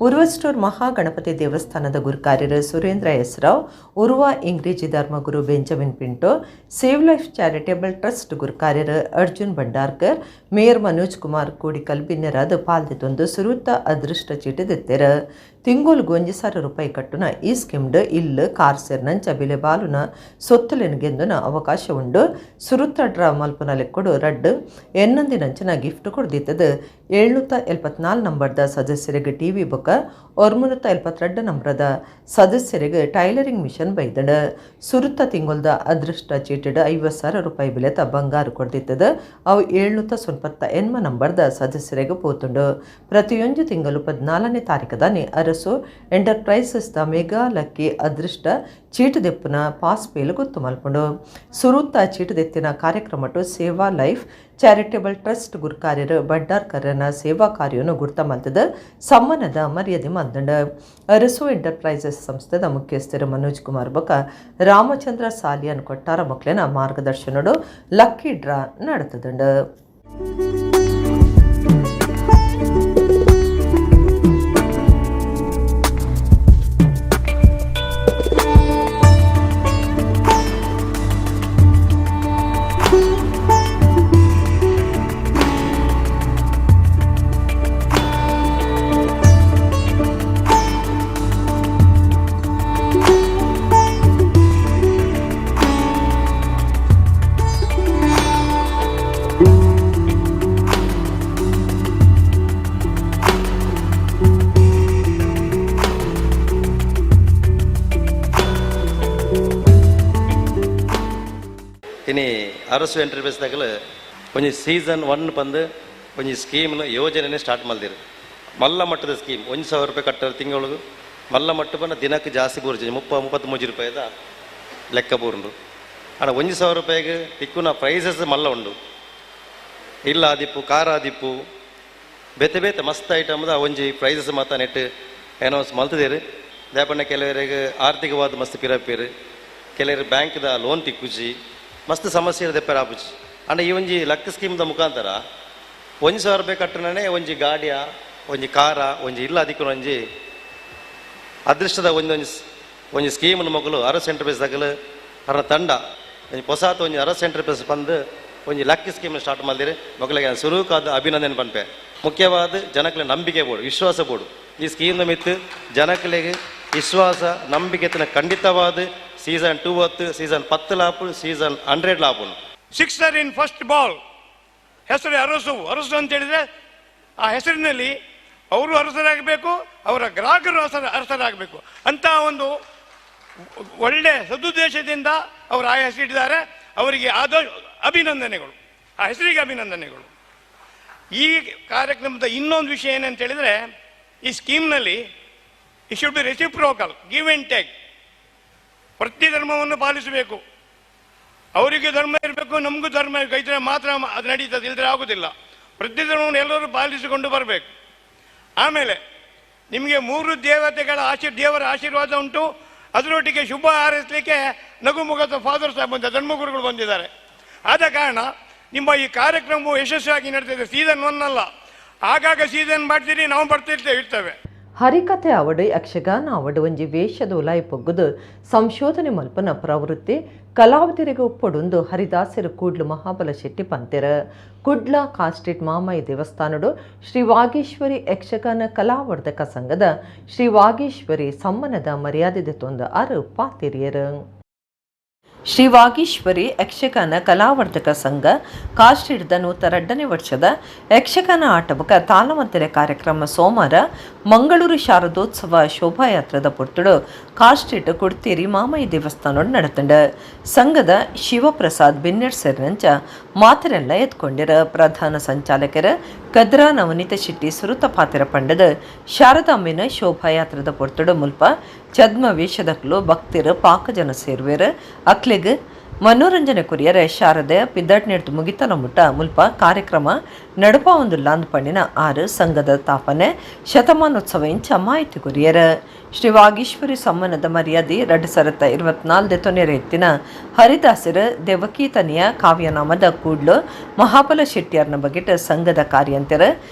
A: ಉರ್ವ ಸ್ಟೋರ್ ಮಹಾಗಣಪತಿ ದೇವಸ್ಥಾನದ ಗುರುಕಾರ್ಯರು ಸುರೇಂದ್ರ ಎಸ್ ರಾವ್ ಉರ್ವ ಇಂಗ್ರೇಜಿ ಧರ್ಮಗುರು Benjamin Pinto save life charitable trust ಗುರುಕಾರ್ಯರು ಅರ್ಜುನ್ ಭಂಡಾರ್ಕರ್ ಮೇಯರ್ ಮನೋಜ್ ಕುಮಾರ್ ಕೋಡಿಕಲ್ ಬಿನ್ನರಾದ ಪಾಲ್ದಿತ್ತೊಂದು ಸುರುತ್ತ ಅದೃಷ್ಟ ಚೀಟಿದಿತ್ತೆ. ತಿಂಗೋಲು ₹1,000 ಕಟ್ಟುನ ಈ ಸ್ಕೀಮ್ಡ್ ಇಲ್ಲು ಕಾರ್ ಸೇರ್ನಂಚ ಬೆಲೆ ಬಾಲುನ ಸೊತ್ತುಲೆನ್ಗೆಂದುನ ಅವಕಾಶ ಉಂಡು. ಸುರುತ್ತಡ್ರ ಮಲ್ಪುನ ಲೆಕ್ಕೊಡು ರಡ್ಡು ಎನ್ನೊಂದಿನಂಚಿನ ಗಿಫ್ಟ್ ಕೊಡ್ದಿತ್ತದು 774 ನಂಬರ್ದ ಸದಸ್ಯರಿಗೆ ಟಿವಿ ಬೊಕ್ಕ 472 ನಂಬರದ ಸದಸ್ಯರಿಗೆ ಟೈಲರಿಂಗ್ ಮಿಷನ್ ಬೈದಡ. ಸುರುತ್ತ ತಿಂಗೊಲ್ದ ಅದೃಷ್ಟ ಚೀಟಿಡ್ ₹50,000 ಬೆಲೆತ ಬಂಗಾರ ಕೊಡ್ದಿತ್ತದು. ಅವು 798 ನಂಬರ್ದ ಸದಸ್ಯರಿಗೆ ಪೋತುಂಡು. ಪ್ರತಿಯೊಂದು ತಿಂಗಳು 14ನೇ ತಾರೀಕು ಕಾರ್ಯಕದಾನಿ ಅರಸು ಎಂಟರ್ಪ್ರೈಸಸ್ ದ ಮೆಗಾ ಲಕ್ಕಿ ಅದೃಷ್ಟ ಚೀಟದೆಪ್ಪನ ಪಾಸ್ ಪೇಲು ಗೊತ್ತು ಮಲ್ಪುಂಡು ಸುರೂತ ಚೀಟದೆತ್ತಿನ ಕಾರ್ಯಕ್ರಮಟು ಸೇವಾ ಲೈಫ್ ಚಾರಿಟೇಬಲ್ ಟ್ರಸ್ಟ್ ಗುರ್ಕಾರ್ಯರು ಬಡ್ಡಾರ್ಕರನ ಸೇವಾ ಕಾರ್ಯವನ್ನು ಗುರ್ತ ಮಲ್ತದ ಸಮ್ಮನದ ಮರ್ಯಾದೆ ಮಂದಂಡ ಅರಸು ಎಂಟರ್ಪ್ರೈಸಸ್ ಸಂಸ್ಥೆದ ಮುಖ್ಯಸ್ಥರು ಮನೋಜ್ ಕುಮಾರ್ ಬಕ ರಾಮಚಂದ್ರ ಸಾಲಿಯನ್ ಕೊಟ್ಟಾರ ಮಕ್ಕಳಿನ ಮಾರ್ಗದರ್ಶನಡು ಲಕ್ಕಿ ಡ್ರಾ ನಡೆತದಂಡ.
D: ಇನ್ನು ಅರಸು ಎಂಟರ್ಪ್ರೈಸ್ದಾಗಲು ಒಂಜಿ ಸೀಸನ್ 1 ಬಂದು ಒಂಜಿ ಸ್ಕೀಮ್ನ ಯೋಜನೆ ಸ್ಟಾರ್ಟ್ ಮಾಡಿದಿರು. ಮಲ್ಲ ಮಟ್ಟದ ಸ್ಕೀಮ್ 1,000 ರೂಪಾಯಿ ಕಟ್ಟರು ತಿಂಗಳಿಗೆ ಮಲ್ಲ ಮಟ್ಟ ಬಂದು ದಿನಕ್ಕೆ ಜಾಸ್ತಿ ಬೂರ್ಜಿ 30-33 ರೂಪಾಯಿದ ಲೆಕ್ಕ ಬೂರುಂಡು. ಅಣ್ಣ 1,000 ರೂಪಾಯಿಗೆ ತಿಕ್ಕುನ ಪ್ರೈಸಸ್ ಮಲ್ಲ ಉಂಡು. ಇಲ್ಲ ಆದಿಪ್ಪು ಖಾರ ಆದಿಪ್ಪು ಬೇತೆ ಬೇತೆ ಮಸ್ತ್ ಐಟಮ್ದ ಒಂಜಿ ಪ್ರೈಸಸ್ ಮಾತ ನೆಟ್ಟು ಅನೌನ್ಸ್ ಮಲ್ತದೇರು. ದೇಪಣ್ಣ ಕೆಲವರಿಗೆ ಆರ್ಥಿಕವಾದ ಮಸ್ತ್ ಪಿರಪ್ಪೇರು, ಕೆಲವರು ಬ್ಯಾಂಕ್ದ ಲೋನ್ ತಿಕ್ಕುಜಿ ಮಸ್ತ್ ಸಮಸ್ಯೆ ಇರದೆಪ್ಪರ ಆಪುಜಿ. ಅಂಡ ಈ ಒಂಜಿ ಲಕ್ ಸ್ಕೀಮ್ದ ಮುಖಾಂತರ 1,000 ರೂಪಾಯಿ ಕಟ್ಟಣನೇ ಒಂಜಿ ಗಾಡಿಯ ಒಂಜಿ ಕಾರ ಒಂಜಿ ಇಲ್ಲ ಅದಕ್ಕೆ ಒಂಜಿ ಅದೃಷ್ಟದ ಒಂಜಿ ಸ್ಕೀಮ್ನ ಮಗಳು ಅರಸು ಎಂಟರ್ಪ್ರೈಸ್ದಾಗಲು ಅವರ ತಂಡ ಒಂಜಿ ಹೊಸಾತ ಒಂಜಿ ಅರಸು ಎಂಟರ್ಪ್ರೈಸ್ ಬಂದು ಒಂಜಿ ಲಕ್ ಸ್ಕೀಮ್ನ ಸ್ಟಾರ್ಟ್ ಮಾಡಿದಿರಿ. ಮಕ್ಕಳಿಗೆ ಸುರುಕಾದ ಅಭಿನಂದನೆ ಪನ್ಪೆ. ಮುಖ್ಯವಾದ ಜನಕ್ಕೆ ನಂಬಿಕೆ ಬೋಡು ವಿಶ್ವಾಸ ಬೋಡು ಈ ಸ್ಕೀಮ್ನ ಮಿತ್ತು ಜನಗಳಿಗೆ ವಿಶ್ವಾಸ ನಂಬಿಕೆ ಖಂಡಿತವಾದ ಸೀಸನ್ 2 ಹೊತ್ತು ಸೀಸನ್ 10 ಲಾಪು ಸೀಸನ್ 100 ಲಾಪು.
E: ಸಿಕ್ಸರ್ ಇನ್ ಫಸ್ಟ್ ಬಾಲ್ ಹೆಸರು ಅರಸು ಅಂತ ಹೇಳಿದ್ರೆ ಆ ಹೆಸರಿನಲ್ಲಿ ಅವರು ಅರಸರಾಗಬೇಕು, ಅವರ ಗ್ರಾಹಕರು ಅರಸರಾಗಬೇಕು ಅಂತ ಒಂದು ಒಳ್ಳೆ ಸದುದ್ದೇಶದಿಂದ ಅವರು ಆ ಹೆಸರಿಟ್ಟಿದ್ದಾರೆ. ಅವರಿಗೆ ಅಭಿನಂದನೆಗಳು, ಆ ಹೆಸರಿಗೆ ಅಭಿನಂದನೆಗಳು. ಈ ಕಾರ್ಯಕ್ರಮದ ಇನ್ನೊಂದು ವಿಷಯ ಏನಂತ ಹೇಳಿದ್ರೆ ಈ ಸ್ಕೀಮ್ನಲ್ಲಿ it should be reciprocal, give and take. ಪ್ರತಿ ಧರ್ಮವನ್ನು ಪಾಲಿಸಬೇಕು. ಅವರಿಗೆ ಧರ್ಮ ಇರಬೇಕು, ನಮಗೂ ಧರ್ಮ ಇದ್ರೆ ಮಾತ್ರ ಅದು ನಡೀತದೆ, ಇಲ್ಲದ್ರೆ ಆಗೋದಿಲ್ಲ. ಪ್ರತಿ ಧರ್ಮವನ್ನು ಎಲ್ಲರೂ ಪಾಲಿಸಿಕೊಂಡು ಬರಬೇಕು. ಆಮೇಲೆ ನಿಮಗೆ 3 ದೇವರ ಆಶೀರ್ವಾದ ಉಂಟು. ಅದರೊಟ್ಟಿಗೆ ಶುಭ ಹಾರೈಸಲಿಕ್ಕೆ ನಗುಮುಖದ ಫಾದರ್ ಸಾಹೇಬ್ ಧರ್ಮಗುರುಗಳು ಬಂದಿದ್ದಾರೆ. ಆದ ಕಾರಣ ನಿಮ್ಮ ಈ ಕಾರ್ಯಕ್ರಮವು ಯಶಸ್ವಿಯಾಗಿ ನಡೆದಿದೆ. ಸೀಸನ್ 1 ಅಲ್ಲ, ಆಗಾಗ ಸೀಸನ್ ಮಾಡ್ತೀರಿ, ನಾವು ಇರ್ತೇವೆ.
A: ಹರಿಕಥೆ ಅವಡು ಯಕ್ಷಗಾನ ಅವಡು ಒಂಜಿ ವೇಷದ ಉಲಾಯಿ ಪೊಗ್ಗುದು ಸಂಶೋಧನೆ ಮಲ್ಪನ ಪ್ರವೃತ್ತಿ ಕಲಾವಿದರಿಗೆ ಉಪ್ಪೊಡುಂದು ಹರಿದಾಸರು ಕೂಡ್ಲು ಮಹಾಬಲ ಶೆಟ್ಟಿ ಪಂತೆರ ಕುಡ್ಲ ಕಾಸ್ಟ್ರೀಟ್ ಮಾಮಯ್ಯ ದೇವಸ್ಥಾನಡು ಶ್ರೀ ವಾಗೀಶ್ವರಿ ಯಕ್ಷಗಾನ ಕಲಾವರ್ಧಕ ಸಂಘದ ಶ್ರೀ ವಾಗೀಶ್ವರಿ ಸಮ್ಮನದ ಮರ್ಯಾದೆ ತೊಂದ ಅರು ಪಾತಿರಿಯರು. ಶ್ರೀ ವಾಗೀಶ್ವರಿ ಯಕ್ಷಗಾನ ಕಲಾವರ್ಧಕ ಸಂಘ ಕಾಸ್ಟ್ರೀಟ್ದ 102ನೇ ವರ್ಷದ ಯಕ್ಷಗಾನ ಆಟಬಕ ತಾಲಮದ್ದಲೆ ಕಾರ್ಯಕ್ರಮ ಸೋಮವಾರ ಮಂಗಳೂರು ಶಾರದೋತ್ಸವ ಶೋಭಾಯಾತ್ರದ ಪೊರ್ತುಡು ಕಾಸ್ಟ್ರೀಟ್ ಕುಡ್ತೇರಿ ಮಾಮಯ್ಯ ದೇವಸ್ಥಾನೋಡು ನಡೆತಂಡ. ಸಂಘದ ಶಿವಪ್ರಸಾದ್ ಬಿನ್ನೆಡ್ ಸೇರಿನಂಚ ಮಾತರೆಲ್ಲ ಎತ್ಕೊಂಡಿರ. ಪ್ರಧಾನ ಸಂಚಾಲಕರ ಕದ್ರಾ ನವನೀತ ಶೆಟ್ಟಿ ಸುರುತ ಪಾತಿರ ಪಂಡದ ಶಾರದಾಂಬಿನ ಶೋಭಾಯಾತ್ರದ ಪೊರ್ತುಡು ಮುಲ್ಪ ಚದ್ಮ ವೇಷದಕ್ಲು ಭಕ್ತಿರ ಪಾಕಜನ ಸೇರುವೆರ ಅಕ್ಲೆಗ್ ಮನೋರಂಜನೆ ಕುರಿಯರ ಶಾರದೆ ಪಿದ್ದಟ್ ನೆಡ್ದು ಮುಗಿತನ ಮುಟ್ಟ ಮುಲ್ಪ ಕಾರ್ಯಕ್ರಮ ನಡಪ ಒಂದು ಲಾಂದ್ ಪಣ್ಣಿನ 6 ಸಂಘದ ತಾಪನೆ ಶತಮಾನೋತ್ಸವ ಇಂಚ ಮಾಹಿತಿ ಕುರಿಯರ. ಶ್ರೀ ವಾಗೀಶ್ವರಿ ಸಮ್ಮನದ ಮರ್ಯಾದೆ 2024 ತೊನೆರೆ ಎತ್ತಿನ ಹರಿದಾಸರ ದೇವಕೀತನಿಯ ಕಾವ್ಯನಾಮದ ಕೂಡ್ಲು ಮಹಾಬಲ ಶೆಟ್ಟಿಯರ್ನ ಬಗೆಟ್ ಸಂಘದ ಕಾರ್ಯಂತರ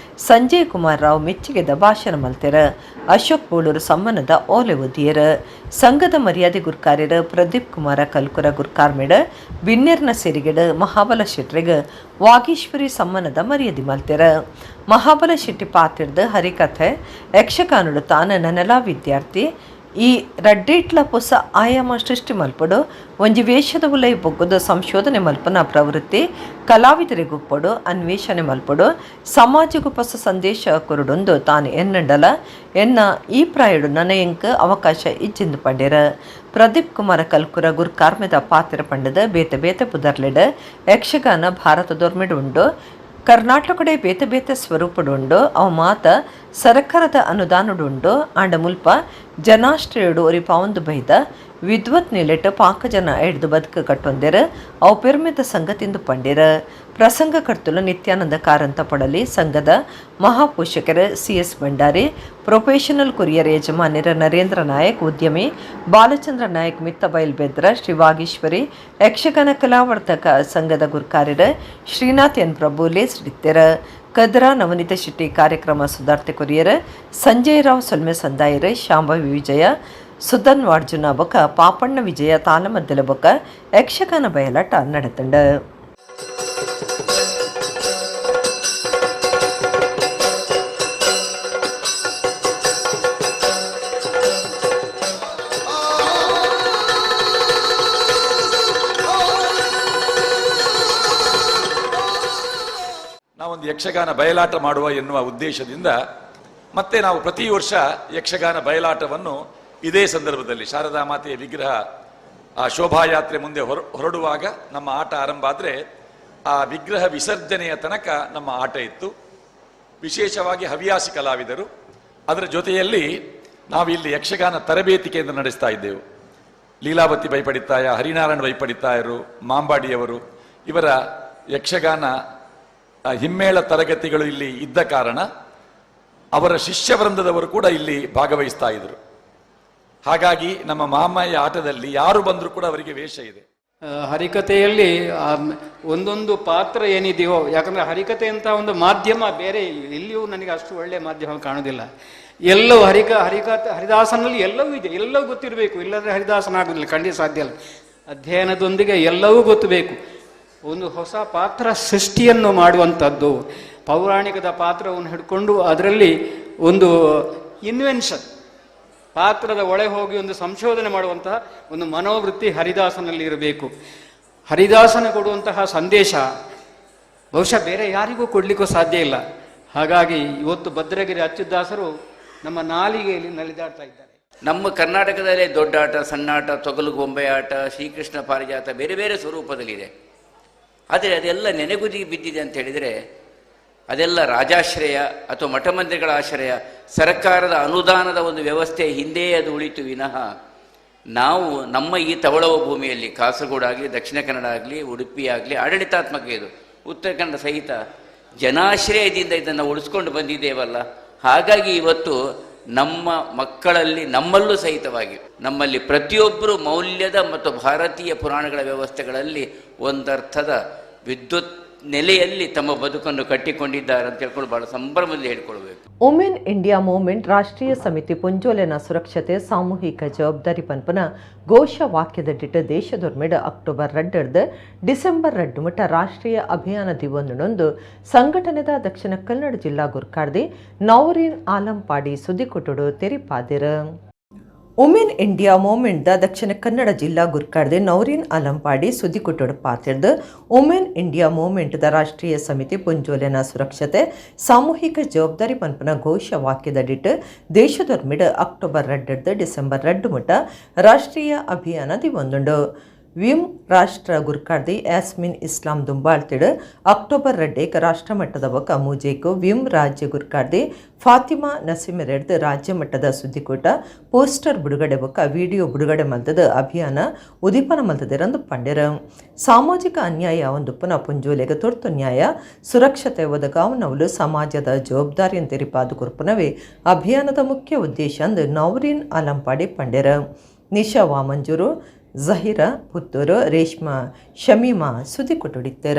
A: ಸಂಜಯ್ ಕುಮಾರ್ ರಾವ್ ಮೆಚ್ಚುಗೆದ ಭಾಷಣ ಮಲ್ತೆರ. ಅಶೋಕ್ ಬೋಳೂರು ಸಮ್ಮನದ ಓಲೆ ಒದಿಯರ. ಸಂಘದ ಮರ್ಯಾದೆ ಗುರ್ಕಾರ್ಯರ ಪ್ರದೀಪ್ ಕುಮಾರ ಕಲ್ಕುರ ಗುರ್ಕಾರ್ಮೆಡ ಬಿನ್ನೆರ್ನ ಸೇರಿಗೆಡ ಮಹಾಬಲ ಶೆಟ್ರಿಗ ವಾಗೀಶ್ವರಿ ಸಮ್ಮನದ ಮರ್ಯಾದೆ ಮಲ್ತೆರ. ಮಹಾಬಲ ಶೆಟ್ಟಿ ಪಾತಿರ್ದ ಹರಿಕಥೆ ಯಕ್ಷಗಾನಡು ತಾನ ನನಲಾ ವಿದ್ಯಾರ್ಥಿ ಈ ರಡ್ಡೇಟ್ಲ ಹೊಸ ಆಯಾಮ ಸೃಷ್ಟಿ ಮಲ್ಪಡು ಒಂಜಿ ವೇಷದ ಉಲೈ ಬೊಗ್ಗದು ಸಂಶೋಧನೆ ಮಲ್ಪನ ಪ್ರವೃತ್ತಿ ಕಲಾವಿದರಿಗುಪ್ಪಡು ಅನ್ವೇಷಣೆ ಮಲ್ಪಡು ಸಮಾಜಗೂ ಹೊಸ ಸಂದೇಶ ಕೊರಡೊಂದು ತಾನು ಎನ್ನಂಡಲ ಎನ್ನ ಈ ಪ್ರಾಯಡು ನನಯಂಕ ಅವಕಾಶ ಇಜ್ಜಿಂದು ಪಂಡೆರ. ಪ್ರದೀಪ್ ಕುಮಾರ ಕಲ್ಕುರ ಗುರ್ಕಾರ್ಮೆದ ಪಾತಿರ ಪಂಡದ ಬೇತೆ ಬೇತೆ ಪುದರ್ಲೆಡ ಯಕ್ಷಗಾನ ಭಾರತದೋರ್ಮೆಡು ಉಂಡು ಕರ್ನಾಟಕಡೆ ಬೇತೆ ಬೇತೆ ಸ್ವರೂಪಡುಂಡು ಅವು ಮಾತ ಸರ್ಕಾರದ ಅನುದಾನಡುಂಡು ಆಂಡ ಮುಲ್ಪ ಜನಾಶ್ರಯಡು ಒರಿ ಪಾವಂದು ಬೈದ ವಿದ್ವತ್ ನಿಲೆಟ್ ಪಾಕ ಜನ ಎಡ್ದು ಬದುಕು ಕಟ್ಟೊಂದೆರ್ ಅವು ಪೆರ್ಮೆದ ಸಂಘತಿಂದು ಪಂಡಿರ ಪ್ರಸಂಗ ಕರ್ತುಲು ನಿತ್ಯಾನಂದ ಕಾರಂತ ಪಡಲಿ ಸಂಘದ ಮಹಾಪೋಷಕರು CS ಭಂಡಾರಿ ಪ್ರೊಫೆಷನಲ್ ಕೊರಿಯರ್ ಯಜಮಾನ್ಯರ ನರೇಂದ್ರ ನಾಯಕ್ ಉದ್ಯಮಿ ಬಾಲಚಂದ್ರ ನಾಯಕ್ ಮಿತ್ತ ಬೈಲ್ಬೆದ್ರ ಶ್ರೀ ವಾಗೀಶ್ವರಿ ಯಕ್ಷಗಾನ ಕಲಾವರ್ತಕ ಸಂಘದ ಗುರುಕಾರ್ಯರ ಶ್ರೀನಾಥ್ ಎನ್ ಪ್ರಭು ಲೇಸ್ಡಿತ್ತೆರ ಕದ್ರಾ ನವನೀತ ಶೆಟ್ಟಿ ಕಾರ್ಯಕ್ರಮ ಸುಧಾರ್ತೆ ಕೊರಿಯರ್ ಸಂಜಯ್ ರಾವ್ ಸೊಲ್ಮೆ ಸಂದಾಯರ್ ಶಾಂಭವಿ ವಿಜಯ ಸುಧನ್ ವಾರ್ಜುನ ಬೊಕ ಪಾಪಣ್ಣ ವಿಜಯ ತಾಲಮದ್ದಲ ಬೊಕ ಯಕ್ಷಗಾನ ಬಯಲಾಟ ನಡೆತಂಡ.
F: ನಾವೊಂದು ಯಕ್ಷಗಾನ ಬಯಲಾಟ ಮಾಡುವ ಎನ್ನುವ ಉದ್ದೇಶದಿಂದ ಮತ್ತೆ ನಾವು ಪ್ರತಿ ವರ್ಷ ಯಕ್ಷಗಾನ ಬಯಲಾಟವನ್ನು ಇದೇ ಸಂದರ್ಭದಲ್ಲಿ ಶಾರದಾ ಮಾತೆಯ ವಿಗ್ರಹ ಆ ಶೋಭಾಯಾತ್ರೆ ಮುಂದೆ ಹೊರಡುವಾಗ ನಮ್ಮ ಆಟ ಆರಂಭ ಆದರೆ ಆ ವಿಗ್ರಹ ವಿಸರ್ಜನೆಯ ತನಕ ನಮ್ಮ ಆಟ ಇತ್ತು. ವಿಶೇಷವಾಗಿ ಹವ್ಯಾಸಿ ಕಲಾವಿದರು, ಅದರ ಜೊತೆಯಲ್ಲಿ ನಾವು ಇಲ್ಲಿ ಯಕ್ಷಗಾನ ತರಬೇತಿ ಕೇಂದ್ರ ನಡೆಸ್ತಾ ಇದ್ದೆವು. ಲೀಲಾವತಿ ಬೈಪಡಿತಾಯ, ಹರಿನಾರಾಯಣ ಬೈಪಡಿತಾಯರು, ಮಾಂಬಾಡಿಯವರು ಇವರ ಯಕ್ಷಗಾನ ಹಿಮ್ಮೇಳ ತರಗತಿಗಳು ಇಲ್ಲಿ ಇದ್ದ ಕಾರಣ ಅವರ ಶಿಷ್ಯವೃಂದದವರು ಕೂಡ ಇಲ್ಲಿ ಭಾಗವಹಿಸ್ತಾ ಇದ್ರು. ಹಾಗಾಗಿ ನಮ್ಮ ಮಹಾಮಾಯ ಆಟದಲ್ಲಿ ಯಾರು ಬಂದರೂ ಕೂಡ ಅವರಿಗೆ ವೇಷ ಇದೆ.
G: ಹರಿಕಥೆಯಲ್ಲಿ ಒಂದೊಂದು ಪಾತ್ರ ಏನಿದೆಯೋ, ಯಾಕಂದ್ರೆ ಹರಿಕಥೆ ಅಂತ ಒಂದು ಮಾಧ್ಯಮ ಬೇರೆ ಎಲ್ಲಿಯೂ ನನಗೆ ಅಷ್ಟು ಒಳ್ಳೆಯ ಮಾಧ್ಯಮ ಕಾಣೋದಿಲ್ಲ. ಎಲ್ಲವೂ ಹರಿದಾಸನಲ್ಲಿ ಎಲ್ಲವೂ ಇದೆ, ಎಲ್ಲವೂ ಗೊತ್ತಿರಬೇಕು, ಇಲ್ಲದ್ರೆ ಹರಿದಾಸನ ಆಗೋದಿಲ್ಲ, ಖಂಡಿತ ಸಾಧ್ಯ ಇಲ್ಲ. ಅಧ್ಯಯನದೊಂದಿಗೆ ಎಲ್ಲವೂ ಗೊತ್ತಬೇಕು. ಒಂದು ಹೊಸ ಪಾತ್ರ ಸೃಷ್ಟಿಯನ್ನು ಮಾಡುವಂಥದ್ದು, ಪೌರಾಣಿಕದ ಪಾತ್ರವನ್ನು ಹಿಡ್ಕೊಂಡು ಅದರಲ್ಲಿ ಒಂದು ಇನ್ವೆನ್ಷನ್, ಪಾತ್ರದ ಒಳೆ ಹೋಗಿ ಒಂದು ಸಂಶೋಧನೆ ಮಾಡುವಂತಹ ಒಂದು ಮನೋವೃತ್ತಿ ಹರಿದಾಸನಲ್ಲಿ ಇರಬೇಕು. ಹರಿದಾಸನ ಕೊಡುವಂತಹ ಸಂದೇಶ ಬಹುಶಃ ಬೇರೆ ಯಾರಿಗೂ ಕೊಡಲಿಕ್ಕೂ ಸಾಧ್ಯ ಇಲ್ಲ. ಹಾಗಾಗಿ ಇವತ್ತು ಭದ್ರಗಿರಿ ಅಚ್ಯುತದಾಸರು ನಮ್ಮ ನಾಲಿಗೆಯಲ್ಲಿ ನಲಿದಾಡ್ತಾ ಇದ್ದಾರೆ.
H: ನಮ್ಮ ಕರ್ನಾಟಕದಲ್ಲೇ ದೊಡ್ಡಾಟ, ಸಣ್ಣಾಟ, ತೊಗಲು ಗೊಂಬೆ ಆಟ, ಶ್ರೀಕೃಷ್ಣ ಪಾರಿಜಾತ ಬೇರೆ ಬೇರೆ ಸ್ವರೂಪದಲ್ಲಿದೆ. ಆದರೆ ಅದೆಲ್ಲ ನೆನೆಗುದಿಗೆ ಬಿದ್ದಿದೆ ಅಂತ ಹೇಳಿದರೆ ಅದೆಲ್ಲ ರಾಜಾಶ್ರಯ ಅಥವಾ ಮಠ ಮಂದಿರಗಳ ಆಶ್ರಯ, ಸರ್ಕಾರದ ಅನುದಾನದ ಒಂದು ವ್ಯವಸ್ಥೆ ಹಿಂದೆ ಅದು ಉಳಿತು ವಿನಃ ನಾವು ನಮ್ಮ ಈ ತವಳವ ಭೂಮಿಯಲ್ಲಿ ಕಾಸರಗೋಡು ಆಗಲಿ, ದಕ್ಷಿಣ ಕನ್ನಡ ಆಗಲಿ, ಉಡುಪಿ ಆಗಲಿ ಆಡಳಿತಾತ್ಮಕ ಇದು, ಉತ್ತರ ಕನ್ನಡ ಸಹಿತ ಜನಾಶ್ರಯದಿಂದ ಇದನ್ನು ಉಳಿಸ್ಕೊಂಡು ಬಂದಿದ್ದೇವಲ್ಲ. ಹಾಗಾಗಿ ಇವತ್ತು ನಮ್ಮ ಮಕ್ಕಳಲ್ಲಿ, ನಮ್ಮಲ್ಲೂ ಸಹಿತವಾಗಿ ನಮ್ಮಲ್ಲಿ ಪ್ರತಿಯೊಬ್ಬರು ಮೌಲ್ಯದ ಮತ್ತು ಭಾರತೀಯ ಪುರಾಣಗಳ ವ್ಯವಸ್ಥೆಗಳಲ್ಲಿ ಒಂದರ್ಥದ ವಿದ್ಯುತ್ ನೆಲೆಯಲ್ಲಿ ತಮ್ಮ ಬದುಕನ್ನು ಕಟ್ಟಿಕೊಂಡಿದ್ದಾರೆ ಅಂತ ಹೇಳ್ಕೊಂಡು ಬಹಳ ಸಂಭ್ರಮದಲ್ಲಿ ಹೇಳ್ಕೊಳ್ಬೇಕು.
A: ವುಮೆನ್ ಇಂಡಿಯಾ ಮೂವ್ಮೆಂಟ್ ರಾಷ್ಟ್ರೀಯ ಸಮಿತಿ ಪುಂಜೋಲೆನ ಸುರಕ್ಷತೆ ಸಾಮೂಹಿಕ ಜವಾಬ್ದಾರಿ ಪನ್ಪನ ಘೋಷ ವಾಕ್ಯದಡಿಟ್ಟು ದೇಶದೊರ್ಮೆಡ್ ಅಕ್ಟೋಬರ್ 2 ಡಿಸೆಂಬರ್ 2 ಮುಟ ರಾಷ್ಟ್ರೀಯ ಅಭಿಯಾನ ದಿವೊಂದೊಂದು ಸಂಘಟನೆದ ದಕ್ಷಿಣ ಕನ್ನಡ ಜಿಲ್ಲಾ ಗುರ್ಕಾರ್ದಿ ನೌರೀನ್ ಆಲಂಪಾಡಿ ಸುದ್ದಿಕೊಟ್ಟುಡು ತೆರಿಪಾದಿರ. Women India movement Dakshina Kannada ಜಿಲ್ಲಾ ಗುರ್ಕಾರ್ದೆ ನೌರೀನ್ ಆಲಂಪಾಡಿ ಸುದ್ದಿಕೊಟ್ಟುಡು ಪಾತಿರ್ದು ವುಮೆನ್ ಇಂಡಿಯಾ ಮೂವ್ಮೆಂಟ್ ರಾಷ್ಟ್ರೀಯ ಸಮಿತಿ ಪುಂಜೋಲೆನ ಸುರಕ್ಷತೆ ಸಾಮೂಹಿಕ ಜವಾಬ್ದಾರಿ ಪನ್ಪನ ಘೋಷ ವಾಕ್ಯದಡಿಟ್ಟು ದೇಶದೊರ್ಮಿಡ್ ಅಕ್ಟೋಬರ್ 2 ಡಿಸೆಂಬರ್ 2 ಮುಟ ರಾಷ್ಟ್ರೀಯ ಅಭಿಯಾನ ದಿವೊಂದುಂಡು. ವಿಮ್ ರಾಷ್ಟ್ರ ಗುರ್ಕಾರ್ದಿ ಯಾಸ್ಮಿನ್ ಇಸ್ಲಾಂ ದುಂಬಾಳ್ತಿಡು ಅಕ್ಟೋಬರ್ 2 ರಾಷ್ಟ್ರ ಮಟ್ಟದ ಬೊಕ ಮೂಜೆಕು ವಿಮ್ ರಾಜ್ಯ ಗುರ್ಕಾರ್ದಿ ಫಾತಿಮಾ ನಸೀಮರೆಡ್ದು ರಾಜ್ಯ ಮಟ್ಟದ ಸುದ್ದಿಕೂಟ ಪೋಸ್ಟರ್ ಬಿಡುಗಡೆ ಬೊಕ ವಿಡಿಯೋ ಬಿಡುಗಡೆ ಮಲ್ತದ ಅಭಿಯಾನ ಉದೀಪನ ಮಲ್ತದೆರಂದು ಪಂಡ್ಯರ. ಸಾಮಾಜಿಕ ಅನ್ಯಾಯ ಒಂದುಪ್ಪನ ಪುಂಜೋಲೆಗೆ ತುರ್ತು ನ್ಯಾಯ ಸುರಕ್ಷತೆ ಒದಗಾವನವಲು ಸಮಾಜದ ಜವಾಬ್ದಾರಿಯನ್ನು ತೆರಿಪಾದು ಕುರ್ಪನವೇ ಅಭಿಯಾನದ ಮುಖ್ಯ ಉದ್ದೇಶ ಅಂದು ನೌರೀನ್ ಆಲಂಪಾಡಿ ಪಂಡ್ಯರ. ನಿಶಾ ವಾಮಂಜೂರು, ಜಹೀರಾ ಪುತ್ತೂರು, ರೇಷ್ಮಾ ಶಮೀಮಾ ಸುದ್ದಿ ಕೊಟ್ಟುಡಿತ್ತರ.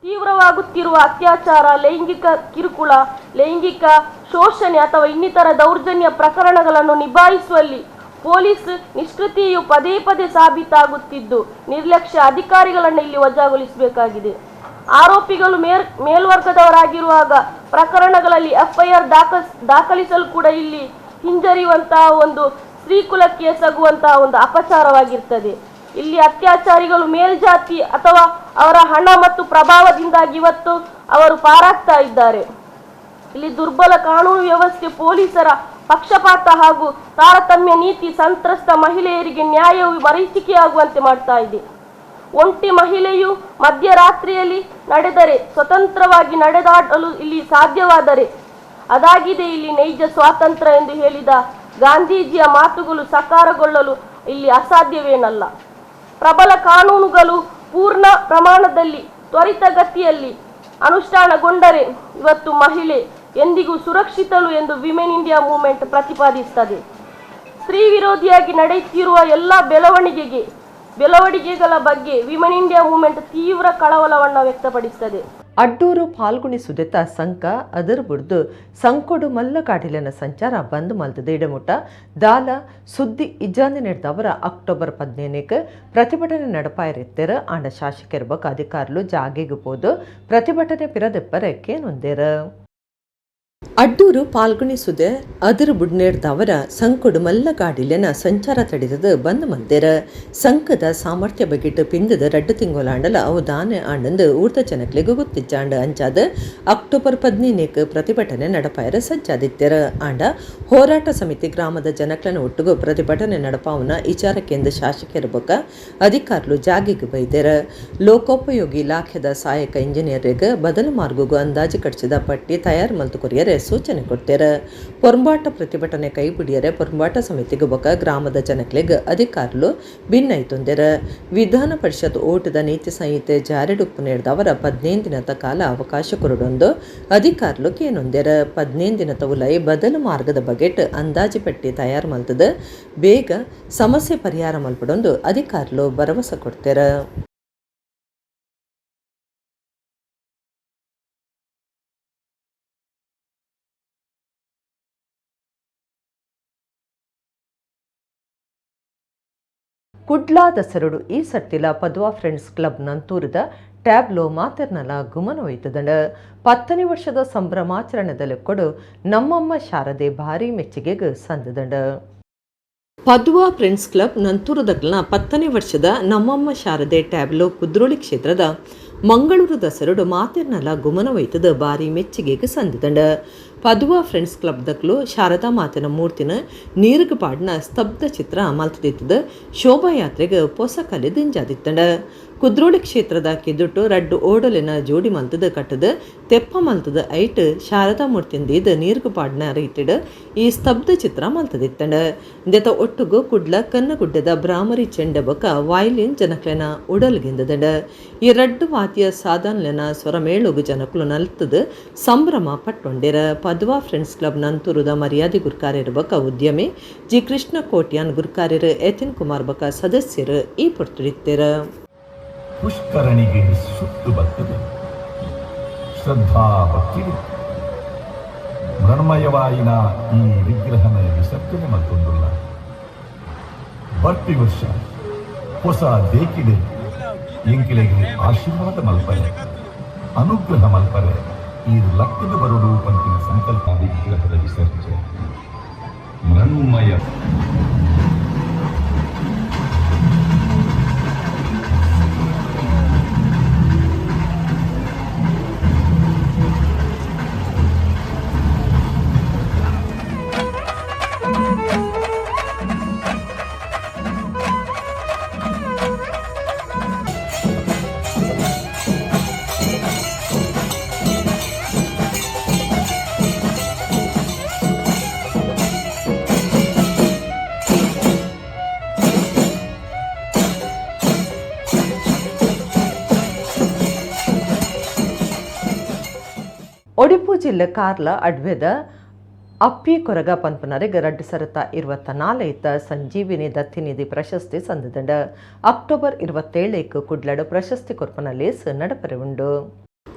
I: ತೀವ್ರವಾಗುತ್ತಿರುವ ಅತ್ಯಾಚಾರ, ಲೈಂಗಿಕ ಕಿರುಕುಳ, ಲೈಂಗಿಕ ಶೋಷಣೆ ಅಥವಾ ಇನ್ನಿತರ ದೌರ್ಜನ್ಯ ಪ್ರಕರಣಗಳನ್ನು ನಿಭಾಯಿಸುವಲ್ಲಿ ಪೊಲೀಸ್ ನಿಷ್ಕೃತಿಯು ಪದೇ ಪದೇ ಸಾಬೀತಾಗುತ್ತಿದ್ದು ನಿರ್ಲಕ್ಷ್ಯ ಅಧಿಕಾರಿಗಳನ್ನು ಇಲ್ಲಿ ವಜಾಗೊಳಿಸಬೇಕಾಗಿದೆ. ಆರೋಪಿಗಳು ಮೇಲ್ವರ್ಗದವರಾಗಿರುವಾಗ ಪ್ರಕರಣಗಳಲ್ಲಿ FIR ದಾಖಲಿಸಲು ಕೂಡ ಇಲ್ಲಿ ಹಿಂಜರಿಯುವಂತಹ ಒಂದು ಸ್ತ್ರೀಕುಲಕ್ಕೆ ಎಸಗುವಂತಹ ಒಂದು ಅಪಚಾರವಾಗಿರ್ತದೆ. ಇಲ್ಲಿ ಅತ್ಯಾಚಾರಿಗಳು ಮೇಲ್ಜಾತಿ ಅಥವಾ ಅವರ ಹಣ ಮತ್ತು ಪ್ರಭಾವದಿಂದಾಗಿ ಇವತ್ತು ಅವರು ಪಾರಾಗ್ತಾ ಇದ್ದಾರೆ. ಇಲ್ಲಿ ದುರ್ಬಲ ಕಾನೂನು ವ್ಯವಸ್ಥೆ, ಪೊಲೀಸರ ಪಕ್ಷಪಾತ ಹಾಗೂ ತಾರತಮ್ಯ ನೀತಿ ಸಂತ್ರಸ್ತ ಮಹಿಳೆಯರಿಗೆ ನ್ಯಾಯವು ಮರೀಚಿಕೆಯಾಗುವಂತೆ ಮಾಡ್ತಾ ಇದೆ. ಒಂಟಿ ಮಹಿಳೆಯು ಮಧ್ಯರಾತ್ರಿಯಲ್ಲಿ ನಡೆದರೆ ಸ್ವತಂತ್ರವಾಗಿ ನಡೆದಾಡಲು ಇಲ್ಲಿ ಸಾಧ್ಯವಾದರೆ ಅದಾಗಿದೆ ಇಲ್ಲಿ ನೈಜ ಸ್ವಾತಂತ್ರ್ಯ ಎಂದು ಹೇಳಿದ ಗಾಂಧೀಜಿಯ ಮಾತುಗಳು ಸಾಕಾರಗೊಳ್ಳಲು ಇಲ್ಲಿ ಅಸಾಧ್ಯವೇನಲ್ಲ. ಪ್ರಬಲ ಕಾನೂನುಗಳು ಪೂರ್ಣ ಪ್ರಮಾಣದಲ್ಲಿ ತ್ವರಿತಗತಿಯಲ್ಲಿ ಅನುಷ್ಠಾನಗೊಂಡರೆ ಇವತ್ತು ಮಹಿಳೆ ಎಂದಿಗೂ ಸುರಕ್ಷಿತಳು ಎಂದು ವಿಮೆನ್ ಇಂಡಿಯಾ ಮೂವ್ಮೆಂಟ್ ಪ್ರತಿಪಾದಿಸುತ್ತದೆ. ಸ್ತ್ರೀ ವಿರೋಧಿಯಾಗಿ ನಡೆಯುತ್ತಿರುವ ಎಲ್ಲ ಬೆಳವಣಿಗೆಗಳ ಬಗ್ಗೆ ವಿಮೆನ್ ಇಂಡಿಯಾ ಮೂವ್ಮೆಂಟ್ ತೀವ್ರ ಕಳವಳವನ್ನು ವ್ಯಕ್ತಪಡಿಸುತ್ತದೆ.
A: ಅಡ್ಡೂರು ಪಾಲ್ಗುಣಿಸುದೆತ ಸಂಕ ಅದರ ಬುಡ್ದು ಸಂಕೊಡು ಮಲ್ಲಕಾಡಿಲಿನ ಸಂಚಾರ ಬಂದ್ ಮಲ್ತದ ಇಡಮುಟ್ಟ ದಾಲ ಸುದ್ದಿ ಇಜಾಂದಿ ನಡೆದವರ ಅಕ್ಟೋಬರ್ 15ಕ್ಕೆ ಪ್ರತಿಭಟನೆ ನಡಪಾಯಿರಿತ್ತೆರ ಆಂಡ ಶಾಸಕರ ಬಕ್ ಅಧಿಕಾರುలు ಜಾಗೆಗೆ ಪೋದು ಪ್ರತಿಭಟನೆ ಪಿರದೆಪ್ಪರೆ ಕೇನೊಂದೇರ. ಅಡ್ಡೂರು ಪಾಲ್ಗುಣಿಸುದೆ ಅದರ ಬುಡ್ನೇರ್ದವರ ಸಂಕೊಡು ಮಲ್ಲಗಾಡಿಲಿನ ಸಂಚಾರ ತಡೆದದ ಬಂದ್ ಮಲ್ದೇರ. ಸಂಕದ ಸಾಮರ್ಥ್ಯ ಬಗೆಟ್ ಪಿಂದದ 2 ತಿಂಗಳಾಂಡಲ ಅವು ದಾನೆ ಆಂಡಂದು ಊರ್ತ ಜನಕ್ಲೆಗೂ ಗೊತ್ತಿಜ್ಜಾಂಡ ಅಂಚಾದ ಅಕ್ಟೋಬರ್ 15ಕ್ಕೆ ಪ್ರತಿಭಟನೆ ನಡಪಾಯರ ಸಜ್ಜಾದಿತ್ತೆರ. ಆಂಡ ಹೋರಾಟ ಸಮಿತಿ ಗ್ರಾಮದ ಜನಕ್ಲನ ಒಟ್ಟಿಗೂ ಪ್ರತಿಭಟನೆ ನಡಪಾವನ ವಿಚಾರಕ್ಕೆಂದು ಶಾಸಕರ ಬೊಕ್ಕ ಅಧಿಕಾರುలు ಜಾಗಿಗೆ ಬೈದೇರ. ಲೋಕೋಪಯೋಗಿ ಇಲಾಖೆದ ಸಹಾಯಕ ಇಂಜಿನಿಯರ್ಗೆ ಬದಲು ಮಾರ್ಗಗೂ ಅಂದಾಜು ಕಟ್ಟಿಸಿದ ಪಟ್ಟಿ ತಯಾರು ಮಲ್ತು ಕೊರಿಯರೆ ಸೂಚನೆ ಕೊಡ್ತಾರೆ. ಪೊರ್ಂಬಾಟ ಪ್ರತಿಭಟನೆ ಕೈ ಬಿಡಿಯರೆ ಪೊರ್ಂಬಾಟ ಸಮಿತಿಗೆ ಬೊಕ್ಕ ಗ್ರಾಮದ ಜನಕ್ಲೆಗ್ ಅಧಿಕಾರುలు ಭಿನ್ನೈತೊಂದೆರ. ವಿಧಾನ ಪರಿಷತ್ ಓಟದ ನೀತಿ ಸಂಹಿತೆ ಜಾರಿಡುಪ್ಪು ನೀಡಿದವರ 15 ದಿನದ ಕಾಲ ಅವಕಾಶ ಕೊರಡೊಂದು ಅಧಿಕಾರುలు ಕೇನೊಂದೆರ. 15 ದಿನದ ಉಲೈ ಬದಲು ಮಾರ್ಗದ ಬಗೆಟ್ ಅಂದಾಜು ಪಟ್ಟಿ ತಯಾರು ಮಲ್ತದ ಬೇಗ ಸಮಸ್ಯೆ ಪರಿಹಾರ ಮಲ್ಪಡೊಂದು ಅಧಿಕಾರುలు ಭರವಸೆ ಕೊಡ್ತಾರೆ. ಕುಡ್ಲಾ ದಸರಡು ಈ ಸಟ್ಟಿಲ ಪದುವಾ ಫ್ರೆಂಡ್ಸ್ ಕ್ಲಬ್ ನಂತೂರದ ಟ್ಯಾಬ್ಲೋ ಮಾತೆರ್ನಲ ಗುಮನವೈತದಂಡ 10ನೇ ವರ್ಷದ ಸಂಭ್ರಮಾಚರಣೆದಲ್ಲಿ ಕೊಡು ನಮ್ಮಮ್ಮ ಶಾರದೆ ಭಾರಿ ಮೆಚ್ಚುಗೆಗೆ ಸಂದದಂಡ. ಪದುವಾ ಫ್ರೆಂಡ್ಸ್ ಕ್ಲಬ್ ನಂತೂರದಗ್ಲ 10ನೇ ವರ್ಷದ ನಮ್ಮಮ್ಮ ಶಾರದೆ ಟ್ಯಾಬ್ಲೋ ಕುದ್ರೋಳಿ ಕ್ಷೇತ್ರದ ಮಂಗಳೂರು ದಸರಡು ಮಾತೆರ್ನಲ ಗುಮನವೈತದ ಭಾರಿ ಮೆಚ್ಚುಗೆಗೆ ಸಂದದಂಡ. ಪದುವಾ ಫ್ರೆಂಡ್ಸ್ ಕ್ಲಬ್ ದಕ್ಲು ಶಾರದಾ ಮಾತಿನ ಮೂರ್ತಿನ ನೀರಿಗೆ ಪಾಡ್ನ ಸ್ತಬ್ಧ ಚಿತ್ರ ಮಲ್ತದಿತ್ತದ ಶೋಭಾಯಾತ್ರೆಗೆ ಪೊಸ ಕಲೆ ದಿಂಜಾದಿತ್ತಂಡ. ಕುದ್ರೋಳಿ ಕ್ಷೇತ್ರದ ಕಿದುಟ್ಟು ರಡ್ಡು ಓಡಲಿನ ಜೋಡಿ ಮಲ್ತದ ಕಟ್ಟದ ತೆಪ್ಪ ಮಲ್ತದ ಐಟ್ ಶಾರದಾ ಮೂರ್ತಿಯಿಂದ ನೀರಿಗೆ ಪಾಡ್ನ ರೈತಿಡ ಈ ಸ್ತಬ್ಧ ಚಿತ್ರ ಮಲ್ತದಿತ್ತಂಡ. ದೆತ ಒಟ್ಟುಗು ಕುಡ್ಲ ಕನ್ನಗುಡ್ಡದ ಬ್ರಾಹ್ಮರಿ ಚೆಂಡ ಬೊಕ ವಾಯ್ಲಿನ್ ಜನಕ್ಲೆನ ಉಡಲ್ಗಿಂದದಂಡ. ಈ ರಡ್ಡು ವಾತಿಯ ಸಾಧನ್ಲೆನ ಸ್ವರಮೇಳುಗು ಜನಕ್ಲು ನಲ್ತದ ಸಂಭ್ರಮ ಪಟ್ಟೊಂಡೆರ. ಪದುವಾ ಫ್ರೆಂಡ್ಸ್ ಕ್ಲಬ್ ನಂತೂರದ ಮರ್ಯಾದೆ ಗುರ್ಕಾರ್ಯರ ಬಕ ಉದ್ಯಮಿ ಜಿ ಕೃಷ್ಣ ಕೋಟ್ಯಾನ್ ಗುರ್ಕಾರ್ಯರ ಯತಿನ್ ಕುಮಾರ್ ಬಕ ಸದಸ್ಯರು ಈ ಪೊರ್ತುಡಿತ್ತೆರ.
C: ಪುಷ್ಕರಣಿಗೆ ಸುಟ್ಟು ಬರ್ತದೆ ಶ್ರದ್ಧಾ ಭಕ್ತಿ ಮೃಣ್ಮಯವಾಯಿನ ಈ ವಿಗ್ರಹನ ವಿಸರ್ಜನೆ ಮತ್ತೊಂದುಲ್ಲ. ಪ್ರತಿ ವರ್ಷ ಹೊಸ ದೇಕಿಡೆ ಎಂಕಿಲೆಗೆ ಆಶೀರ್ವಾದ ಮಲ್ಪರೆ ಅನುಗ್ರಹ ಮಲ್ಪರೆ ಈ ಲಕ್ಕದ ಬರುಡು ಪಂಚಿನ ಸಂಕಲ್ಪ ವಿಗ್ರಹದ ವಿಸರ್ಜನೆ ಮೃಣ್ಮಯ.
A: ಒಡಿಪು ಜಿಲ್ಲೆ ಕಾರ್ಲ ಅಡ್ವೆದ ಅಪ್ಪಿ ಕೊರಗ ಪನ್ಪನರೆಗೆ 2024 ಸಂಜೀವಿನಿ ದತ್ತಿನಿಧಿ ಪ್ರಶಸ್ತಿ ಸಂದದಂಡ. ಅಕ್ಟೋಬರ್ 27 ಕುಡ್ಲಡು ಪ್ರಶಸ್ತಿ ಕೊರ್ಪನಲೇಸ್ ನಡಪರೆ ಉಂಡು.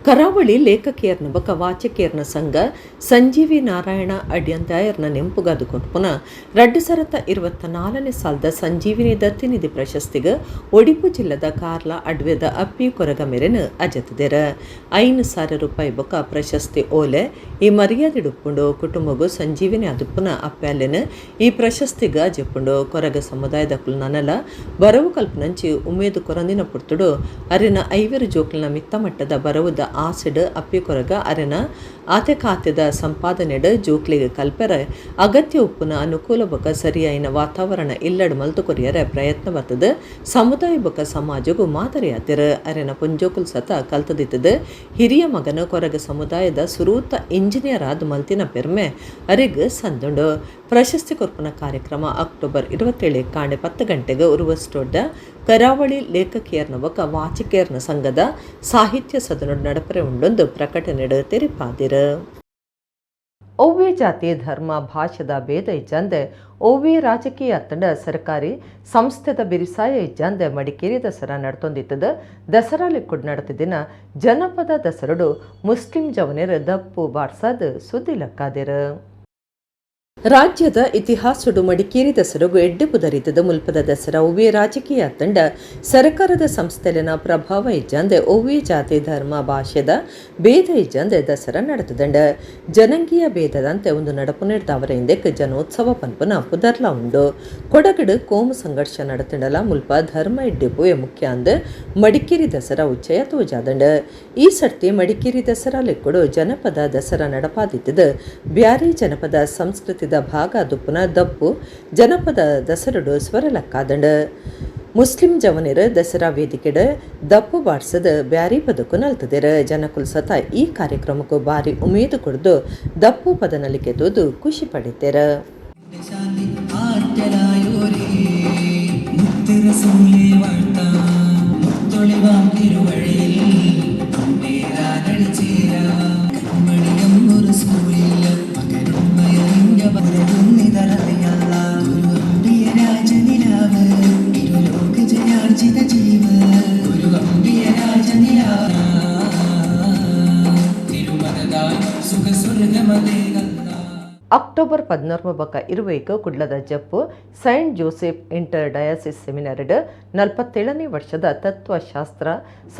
A: ಕರಾವಳಿ ಲೇಖಕಿಯರ್ನ ಬಕ ವಾಚಕಿಯರ್ನ ಸಂಘ ಸಂಜೀವಿ ನಾರಾಯಣ ಅಡ್ಯಂತಾಯರ್ನ ನೆಂಪುಗಾದು ಕೊರ್ಪುನ 2024 ಸಾಲದ ಸಂಜೀವಿನಿ ದತ್ತಿನಿಧಿ ಪ್ರಶಸ್ತಿಗೆ ಒಡಿಪು ಜಿಲ್ಲದ ಕಾರ್ಲ ಅಡ್ವೆದ ಅಪ್ಪಿ ಕೊರಗ ಮೆರೆನ ಅಜತದೆರ. 5,000 ರೂಪಾಯಿ ಬೊಕ ಪ್ರಶಸ್ತಿ ಓಲೆ ಈ ಮರ್ಯಾದೆ ಡುಪ್ಪುಂಡು ಕುಟುಂಬಗೂ ಸಂಜೀವಿನಿ ಅದುಪ್ಪುನ ಅಪ್ಪ್ಯಾಲೆನ ಈ ಪ್ರಶಸ್ತಿಗ ಅಜಪ್ಪುಂಡು ಕೊರಗ ಸಮುದಾಯದ ಕುಲ್ನನಲ ಬರವು ಕಲ್ಪನಂಚಿ ಉಮೇದು ಕೊರಂದಿನ ಪುರ್ತುಡು ಅರೆನ 5 ಜೋಕ್ಲನ ಮಿತ್ತ ಮಟ್ಟದ ಬರವುದ ಆಸಿಡ್ ಅಪ್ಪಿ ಕೊರಗ ಅರೆನ ಆತೆ ಖಾತೆದ ಸಂಪಾದನೆಡ್ ಜೋಕ್ಲಿಗೆ ಕಲ್ಪೆರೆ ಅಗತ್ಯ ಉಪ್ಪುನ ಅನುಕೂಲ ಬೊಕ ಸರಿಯಾಯಿನ ವಾತಾವರಣ ಇಲ್ಲಡ್ ಮಲ್ತು ಕೊರಿಯರೆ ಪ್ರಯತ್ನ ಬರ್ತದೆ ಸಮುದಾಯ ಬೊಕ ಸಮಾಜಗೂ ಮಾದರಿಯಾತಿರ ಅರೆನ ಪುಂಜೋಕುಲ್ ಸತ ಕಲ್ತದಿತ್ತದ ಹಿರಿಯ ಮಗನ ಕೊರಗ ಸಮುದಾಯದ ಸುರೂತ ಇಂಜಿನಿಯರ್ ಆದ ಮಲ್ತಿನ ಪೆರ್ಮೆ ಅರಿಗ್ ಸಂದುಂಡು ಪ್ರಶಸ್ತಿ ಕೊರ್ಪನ ಕಾರ್ಯಕ್ರಮ ಅಕ್ಟೋಬರ್ 27 ಕಾಂಡೆ 10 ಗಂಟೆಗೆ ಉರುವಸ್ಟೋಡ್ಡ ಕರಾವಳಿ ಲೇಖಕಿಯರ್ನ ಬೊಕ ವಾಚಿಕೆಯರ್ನ ಸಂಘದ ಸಾಹಿತ್ಯ ಸದನಡ್ ನಡಪರೆ ಉಂಡೊಂದು ಪ್ರಕಟಣೆಡ್ ತೆರಿಪಾದಿರ ಒವ್ವೆ ಜಾತಿ ಧರ್ಮ ಭಾಷೆದ ಭೇದ ಇಜ್ಜಂದೆ ಒವ್ವೆ ರಾಜಕೀಯ ತಂಡ ಸರ್ಕಾರಿ ಸಂಸ್ಥೆದ ಬಿರಿಸಾಯ ಇಜ್ಜಂದೆ ಮಡಿಕೇರಿ ದಸರಾ ನಡ್ತೊಂದಿತ್ತದ ದಸರಾ ಲಿಕ್ಕುಡ್ ನಡತಿದಿನ ಜನಪದ ದಸರಡು ಮುಸ್ಲಿಂ ಜವನೇರ ದಪ್ಪು ಬಾರ್ಸಾದ ಸುದ್ದಿ ಲಕ್ಕಾದಿರ ರಾಜ್ಯದ ಇತಿಹಾಸಡು ಮಡಿಕೇರಿ ದಸರಾಗೂ ಎಡ್ಡೆ ಪುದರಿತದ ಮುಲ್ಪದ ದಸರಾ ಒವ್ವೆ ರಾಜಕೀಯ ತಂಡ ಸರ್ಕಾರದ ಸಂಸ್ಥೆಲಿನ ಪ್ರಭಾವ ಇಜ್ಜಂದೆ ಒವ್ವೆ ಜಾತಿ ಧರ್ಮ ಭಾಷೆದ ಭೇದ ಇಜ್ಜಂದೆ ದಸರಾ ನಡೆತದಂಡ ಜನಂಗೀಯ ಭೇದದಂತೆ ಒಂದು ನಡಪು ನಿರ್ದಾವರ ಹಿಂದೆಕ್ ಜನೋತ್ಸವ ಪನ್ಪುನ ಪುದರ್ಲ ಉಂಡು ಕೊಡಗಡು ಕೋಮು ಸಂಘರ್ಷ ನಡತಿಂಡಲ ಮುಲ್ಪ ಧರ್ಮ ಎಡ್ಡೆಪುವೆ ಮುಖ್ಯ ಅಂದ್ ಮಡಿಕೇರಿ ದಸರಾ ಉಚ್ಚಯ ತೋಜಾದಂಡ ಈ ಸರ್ತಿ ಮಡಿಕೇರಿ ದಸರಾ ಲೆಕ್ಕಡು ಜನಪದ ದಸರಾ ನಡಪಾದಿತ್ತದ ಬ್ಯಾರಿ ಜನಪದ ಸಂಸ್ಕೃತಿ ಭಾಗ ದುಪ್ಪುನ ದಪ್ಪು ಜನಪದ ದಸರಡು ಸ್ವರಲಕ್ಕಾದಂಡ ಮುಸ್ಲಿಂ ಜವನಿರ ದಸರಾ ವೇದಿಕೆಡ ದಪ್ಪು ಬಾಡ್ಸದ ಬ್ಯಾರಿ ಪದಕ್ಕೂ ನಲ್ತದಿರ ಜನಕುಲ್ ಸತ ಈ ಕಾರ್ಯಕ್ರಮಕ್ಕೂ ಭಾರಿ ಉಮೇದು ಕೊಡ್ದು ದಪ್ಪು ಪದನಲಿಕೆ ತೋದು ಖುಷಿ ಪಡಿತೇರ ಅಕ್ಟೋಬರ್ 14 ಬೊಕ 20 ಕುಡ್ಲದ ಜಪ್ಪು ಸೈಂಟ್ ಜೋಸೆಫ್ ಇಂಟರ್ ಡಯಾಸಿಸ್ ಸೆಮಿನಾರಿಡ್ 47ನೇ ವರ್ಷದ ತತ್ವಶಾಸ್ತ್ರ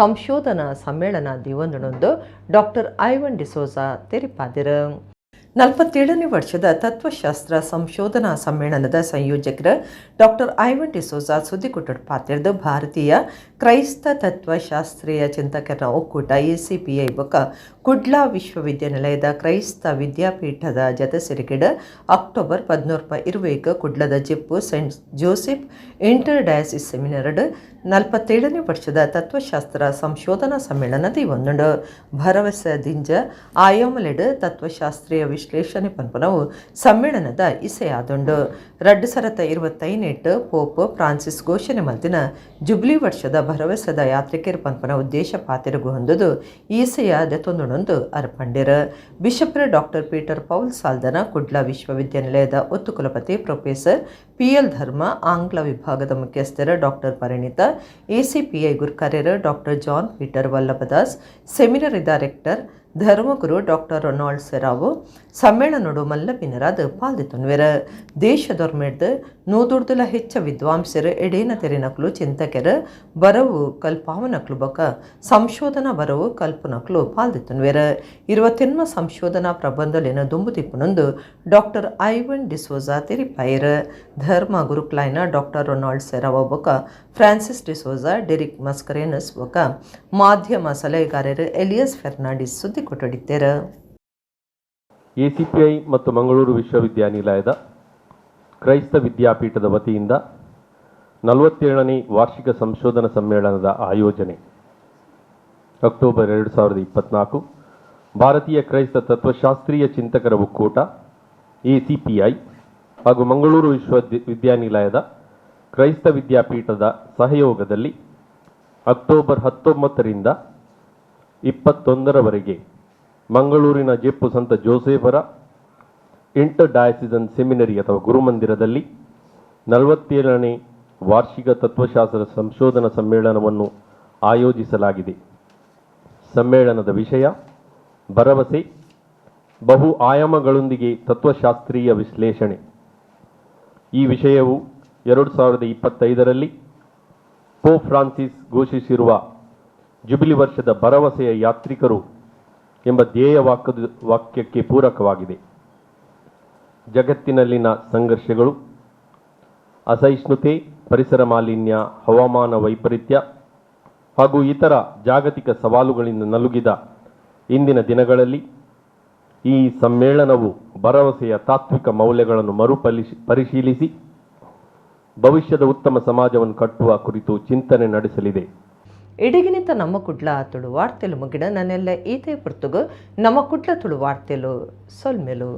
A: ಸಂಶೋಧನಾ ಸಮ್ಮೇಳನ ದಿವಂದನೊಂದು ಡಾಕ್ಟರ್ ಐವನ್ ಡಿಸೋಜಾ ತೆರಿಪಾದಿರ 47ನೇ ವರ್ಷದ ತತ್ವಶಾಸ್ತ್ರ ಸಂಶೋಧನಾ ಸಮ್ಮೇಳನದ ಸಂಯೋಜಕರು ಡಾಕ್ಟರ್ ಐವನ್ ಡಿಸೋಜಾ ಸುದ್ದಿಗುಟ್ಟಡ್ ಪಾತಿರ್ದು ಭಾರತೀಯ ಕ್ರೈಸ್ತ ತತ್ವಶಾಸ್ತ್ರೀಯ ಚಿಂತಕರ ಒಕ್ಕೂಟ ACPI ಬೊಕ ಕುಡ್ಲಾ ವಿಶ್ವವಿದ್ಯಾನಿಲಯದ ಕ್ರೈಸ್ತ ವಿದ್ಯಾಪೀಠದ ಜತೆ ಸೇರಿಕೆಡ ಅಕ್ಟೋಬರ್ 14 ಕುಡ್ಲದ Jeppu saint Joseph inter diocese ಸೆಮಿನಾರ್ಡ್ 47ನೇ ವರ್ಷದ ತತ್ವಶಾಸ್ತ್ರ ಸಂಶೋಧನಾ ಸಮ್ಮೇಳನ ದಿವಂದುಂಡು ಭರವಸೆ ದಿಂಜ ಆಯಾಮಲೆಡ್ ತತ್ವಶಾಸ್ತ್ರೀಯ ವಿಶ್ಲೇಷಣೆ ಪನ್ಪುನವು ಸಮ್ಮೇಳನದ ಇಸೆಯಾದುಂಡು 2025 ಪೋಪ್ ಫ್ರಾನ್ಸಿಸ್ ಘೋಷಣೆ ಮಲ್ತಿನ ಜುಬ್ಲಿ ವರ್ಷದ ಭರವಸೆದ ಯಾತ್ರಿಕರ ಪನ್ಪನ ಉದ್ದೇಶ ಪಾತಿರುಗು ಹೊಂದುದು ಈಸೆಯ ದೆತೊಂದುಣೊಂದು ಅರ್ಪಂಡಿರ ಬಿಷಪ್ರ ಡಾಕ್ಟರ್ ಪೀಟರ್ ಪೌಲ್ ಸಾಲ್ದನ ಕುಡ್ಲಾ ವಿಶ್ವವಿದ್ಯಾನಿಲಯದ ಒತ್ತು ಕುಲಪತಿ ಪ್ರೊಫೆಸರ್ PL ಧರ್ಮ ಆಂಗ್ಲ ವಿಭಾಗದ ಮುಖ್ಯಸ್ಥರ ಡಾಕ್ಟರ್ ಪರಿಣಿತ ACPI ಗುರುಕಾರ್ಯರ doctor John Peter Vallabhadas seminary director ಧರ್ಮಗುರು ಡಾಕ್ಟರ್ ರೊನಾಲ್ಡ್ ಸೆರಾವು ಸಮ್ಮೇಳನಡು ಮಲ್ಲಪಿನರಾದ ಪಾಲ್ದಿತುನ್ವೆರ ದೇಶದೊರ್ಮೆಡ್ದು 100 ಹೆಚ್ಚ ವಿದ್ವಾಂಸರು ಎಡೇನ ತೆರೆನಕ್ಲು ಚಿಂತಕರ ಬರವು ಕಲ್ಪಾವನಕ್ಲು ಬೊಕ ಸಂಶೋಧನಾ ಬರವು ಕಲ್ಪನಕ್ಲು ಪಾಲ್ದಿತುನ್ವೆರ 20 ಸಂಶೋಧನಾ ಪ್ರಬಂಧಲಿನ ದುಂಬುತಿಪ್ಪುನೊಂದು ಡಾಕ್ಟರ್ ಐವನ್ ಡಿಸೋಜಾ ತೆರಿಪಾಯಿರ ಧರ್ಮ ಗುರುಕ್ಲೈನ ಡಾಕ್ಟರ್ ರೊನಾಲ್ಡ್ ಸೆರಾವ ಬೊಕ ಫ್ರಾನ್ಸಿಸ್ ಡಿಸೋಜಾ ಡೆರಿಕ್ ಮಸ್ಕರೇನಸ್ ಬೊಕ ಮಾಧ್ಯಮ ಸಲಹೆಗಾರರು ಎಲಿಯಸ್ ಫೆರ್ನಾಂಡಿಸ್ ಸುದ್ದಿ ಕೊಟ್ಟಡಿದ್ದೇರ
J: ACPI ಮತ್ತು ಮಂಗಳೂರು ವಿಶ್ವವಿದ್ಯಾನಿಲಯದ ಕ್ರೈಸ್ತ ವಿದ್ಯಾಪೀಠದ ವತಿಯಿಂದ 47ನೇ ವಾರ್ಷಿಕ ಸಂಶೋಧನಾ ಸಮ್ಮೇಳನದ ಆಯೋಜನೆ ಅಕ್ಟೋಬರ್ 2024 ಭಾರತೀಯ ಕ್ರೈಸ್ತ ತತ್ವಶಾಸ್ತ್ರೀಯ ಚಿಂತಕರ ಒಕ್ಕೂಟ ACPI ಹಾಗೂ ಮಂಗಳೂರು ವಿಶ್ವವಿದ್ಯಾನಿಲಯದ ಕ್ರೈಸ್ತ ವಿದ್ಯಾಪೀಠದ ಸಹಯೋಗದಲ್ಲಿ ಅಕ್ಟೋಬರ್ 19ರಿಂದ 21ರವರೆಗೆ ಮಂಗಳೂರಿನ ಜೆಪ್ಪು ಸಂತ ಜೋಸೆಫರ ಇಂಟರ್ ಡಯಾಸಿಸನ್ ಸೆಮಿನರಿ ಅಥವಾ ಗುರುಮಂದಿರದಲ್ಲಿ 47ನೇ ವಾರ್ಷಿಕ ತತ್ವಶಾಸ್ತ್ರ ಸಂಶೋಧನಾ ಸಮ್ಮೇಳನವನ್ನು ಆಯೋಜಿಸಲಾಗಿದೆ. ಸಮ್ಮೇಳನದ ವಿಷಯ ಭರವಸೆ, ಬಹು ಆಯಾಮಗಳೊಂದಿಗೆ ತತ್ವಶಾಸ್ತ್ರೀಯ ವಿಶ್ಲೇಷಣೆ. ಈ ವಿಷಯವು 2025ರಲ್ಲಿ ಪೋಪ್ ಫ್ರಾನ್ಸಿಸ್ ಘೋಷಿಸಿರುವ ಜುಬಿಲಿ ವರ್ಷದ ಭರವಸೆಯ ಯಾತ್ರಿಕರು ಎಂಬ ಧ್ಯೇಯ ವಾಕ್ಯಕ್ಕೆ ಪೂರಕವಾಗಿದೆ. ಜಗತ್ತಿನಲ್ಲಿನ ಸಂಘರ್ಷಗಳು, ಅಸಹಿಷ್ಣುತೆ, ಪರಿಸರ ಮಾಲಿನ್ಯ, ಹವಾಮಾನ ವೈಪರೀತ್ಯ ಹಾಗೂ ಇತರ ಜಾಗತಿಕ ಸವಾಲುಗಳಿಂದ ನಲುಗಿದ ಇಂದಿನ ದಿನಗಳಲ್ಲಿ ಈ ಸಮ್ಮೇಳನವು ಭರವಸೆಯ ತಾತ್ವಿಕ ಮೌಲ್ಯಗಳನ್ನು ಪರಿಶೀಲಿಸಿ ಭವಿಷ್ಯದ ಉತ್ತಮ ಸಮಾಜವನ್ನು ಕಟ್ಟುವ ಕುರಿತು ಚಿಂತನೆ ನಡೆಸಲಿದೆ.
A: ಇಡಿಗಿನಿತ ನಮ್ಮ ಕುಡ್ಲ ತುಳು ವಾರ್ತೆಲು ಮುಗಿಡ ನನ್ನೆಲ್ಲ ಈತೆ ಪುರ್ತುಗು ನಮ್ಮ ಕುಡ್ಲ ತುಳು ವಾರ್ತೆಲು ಸೊಲ್ಮೆಲು.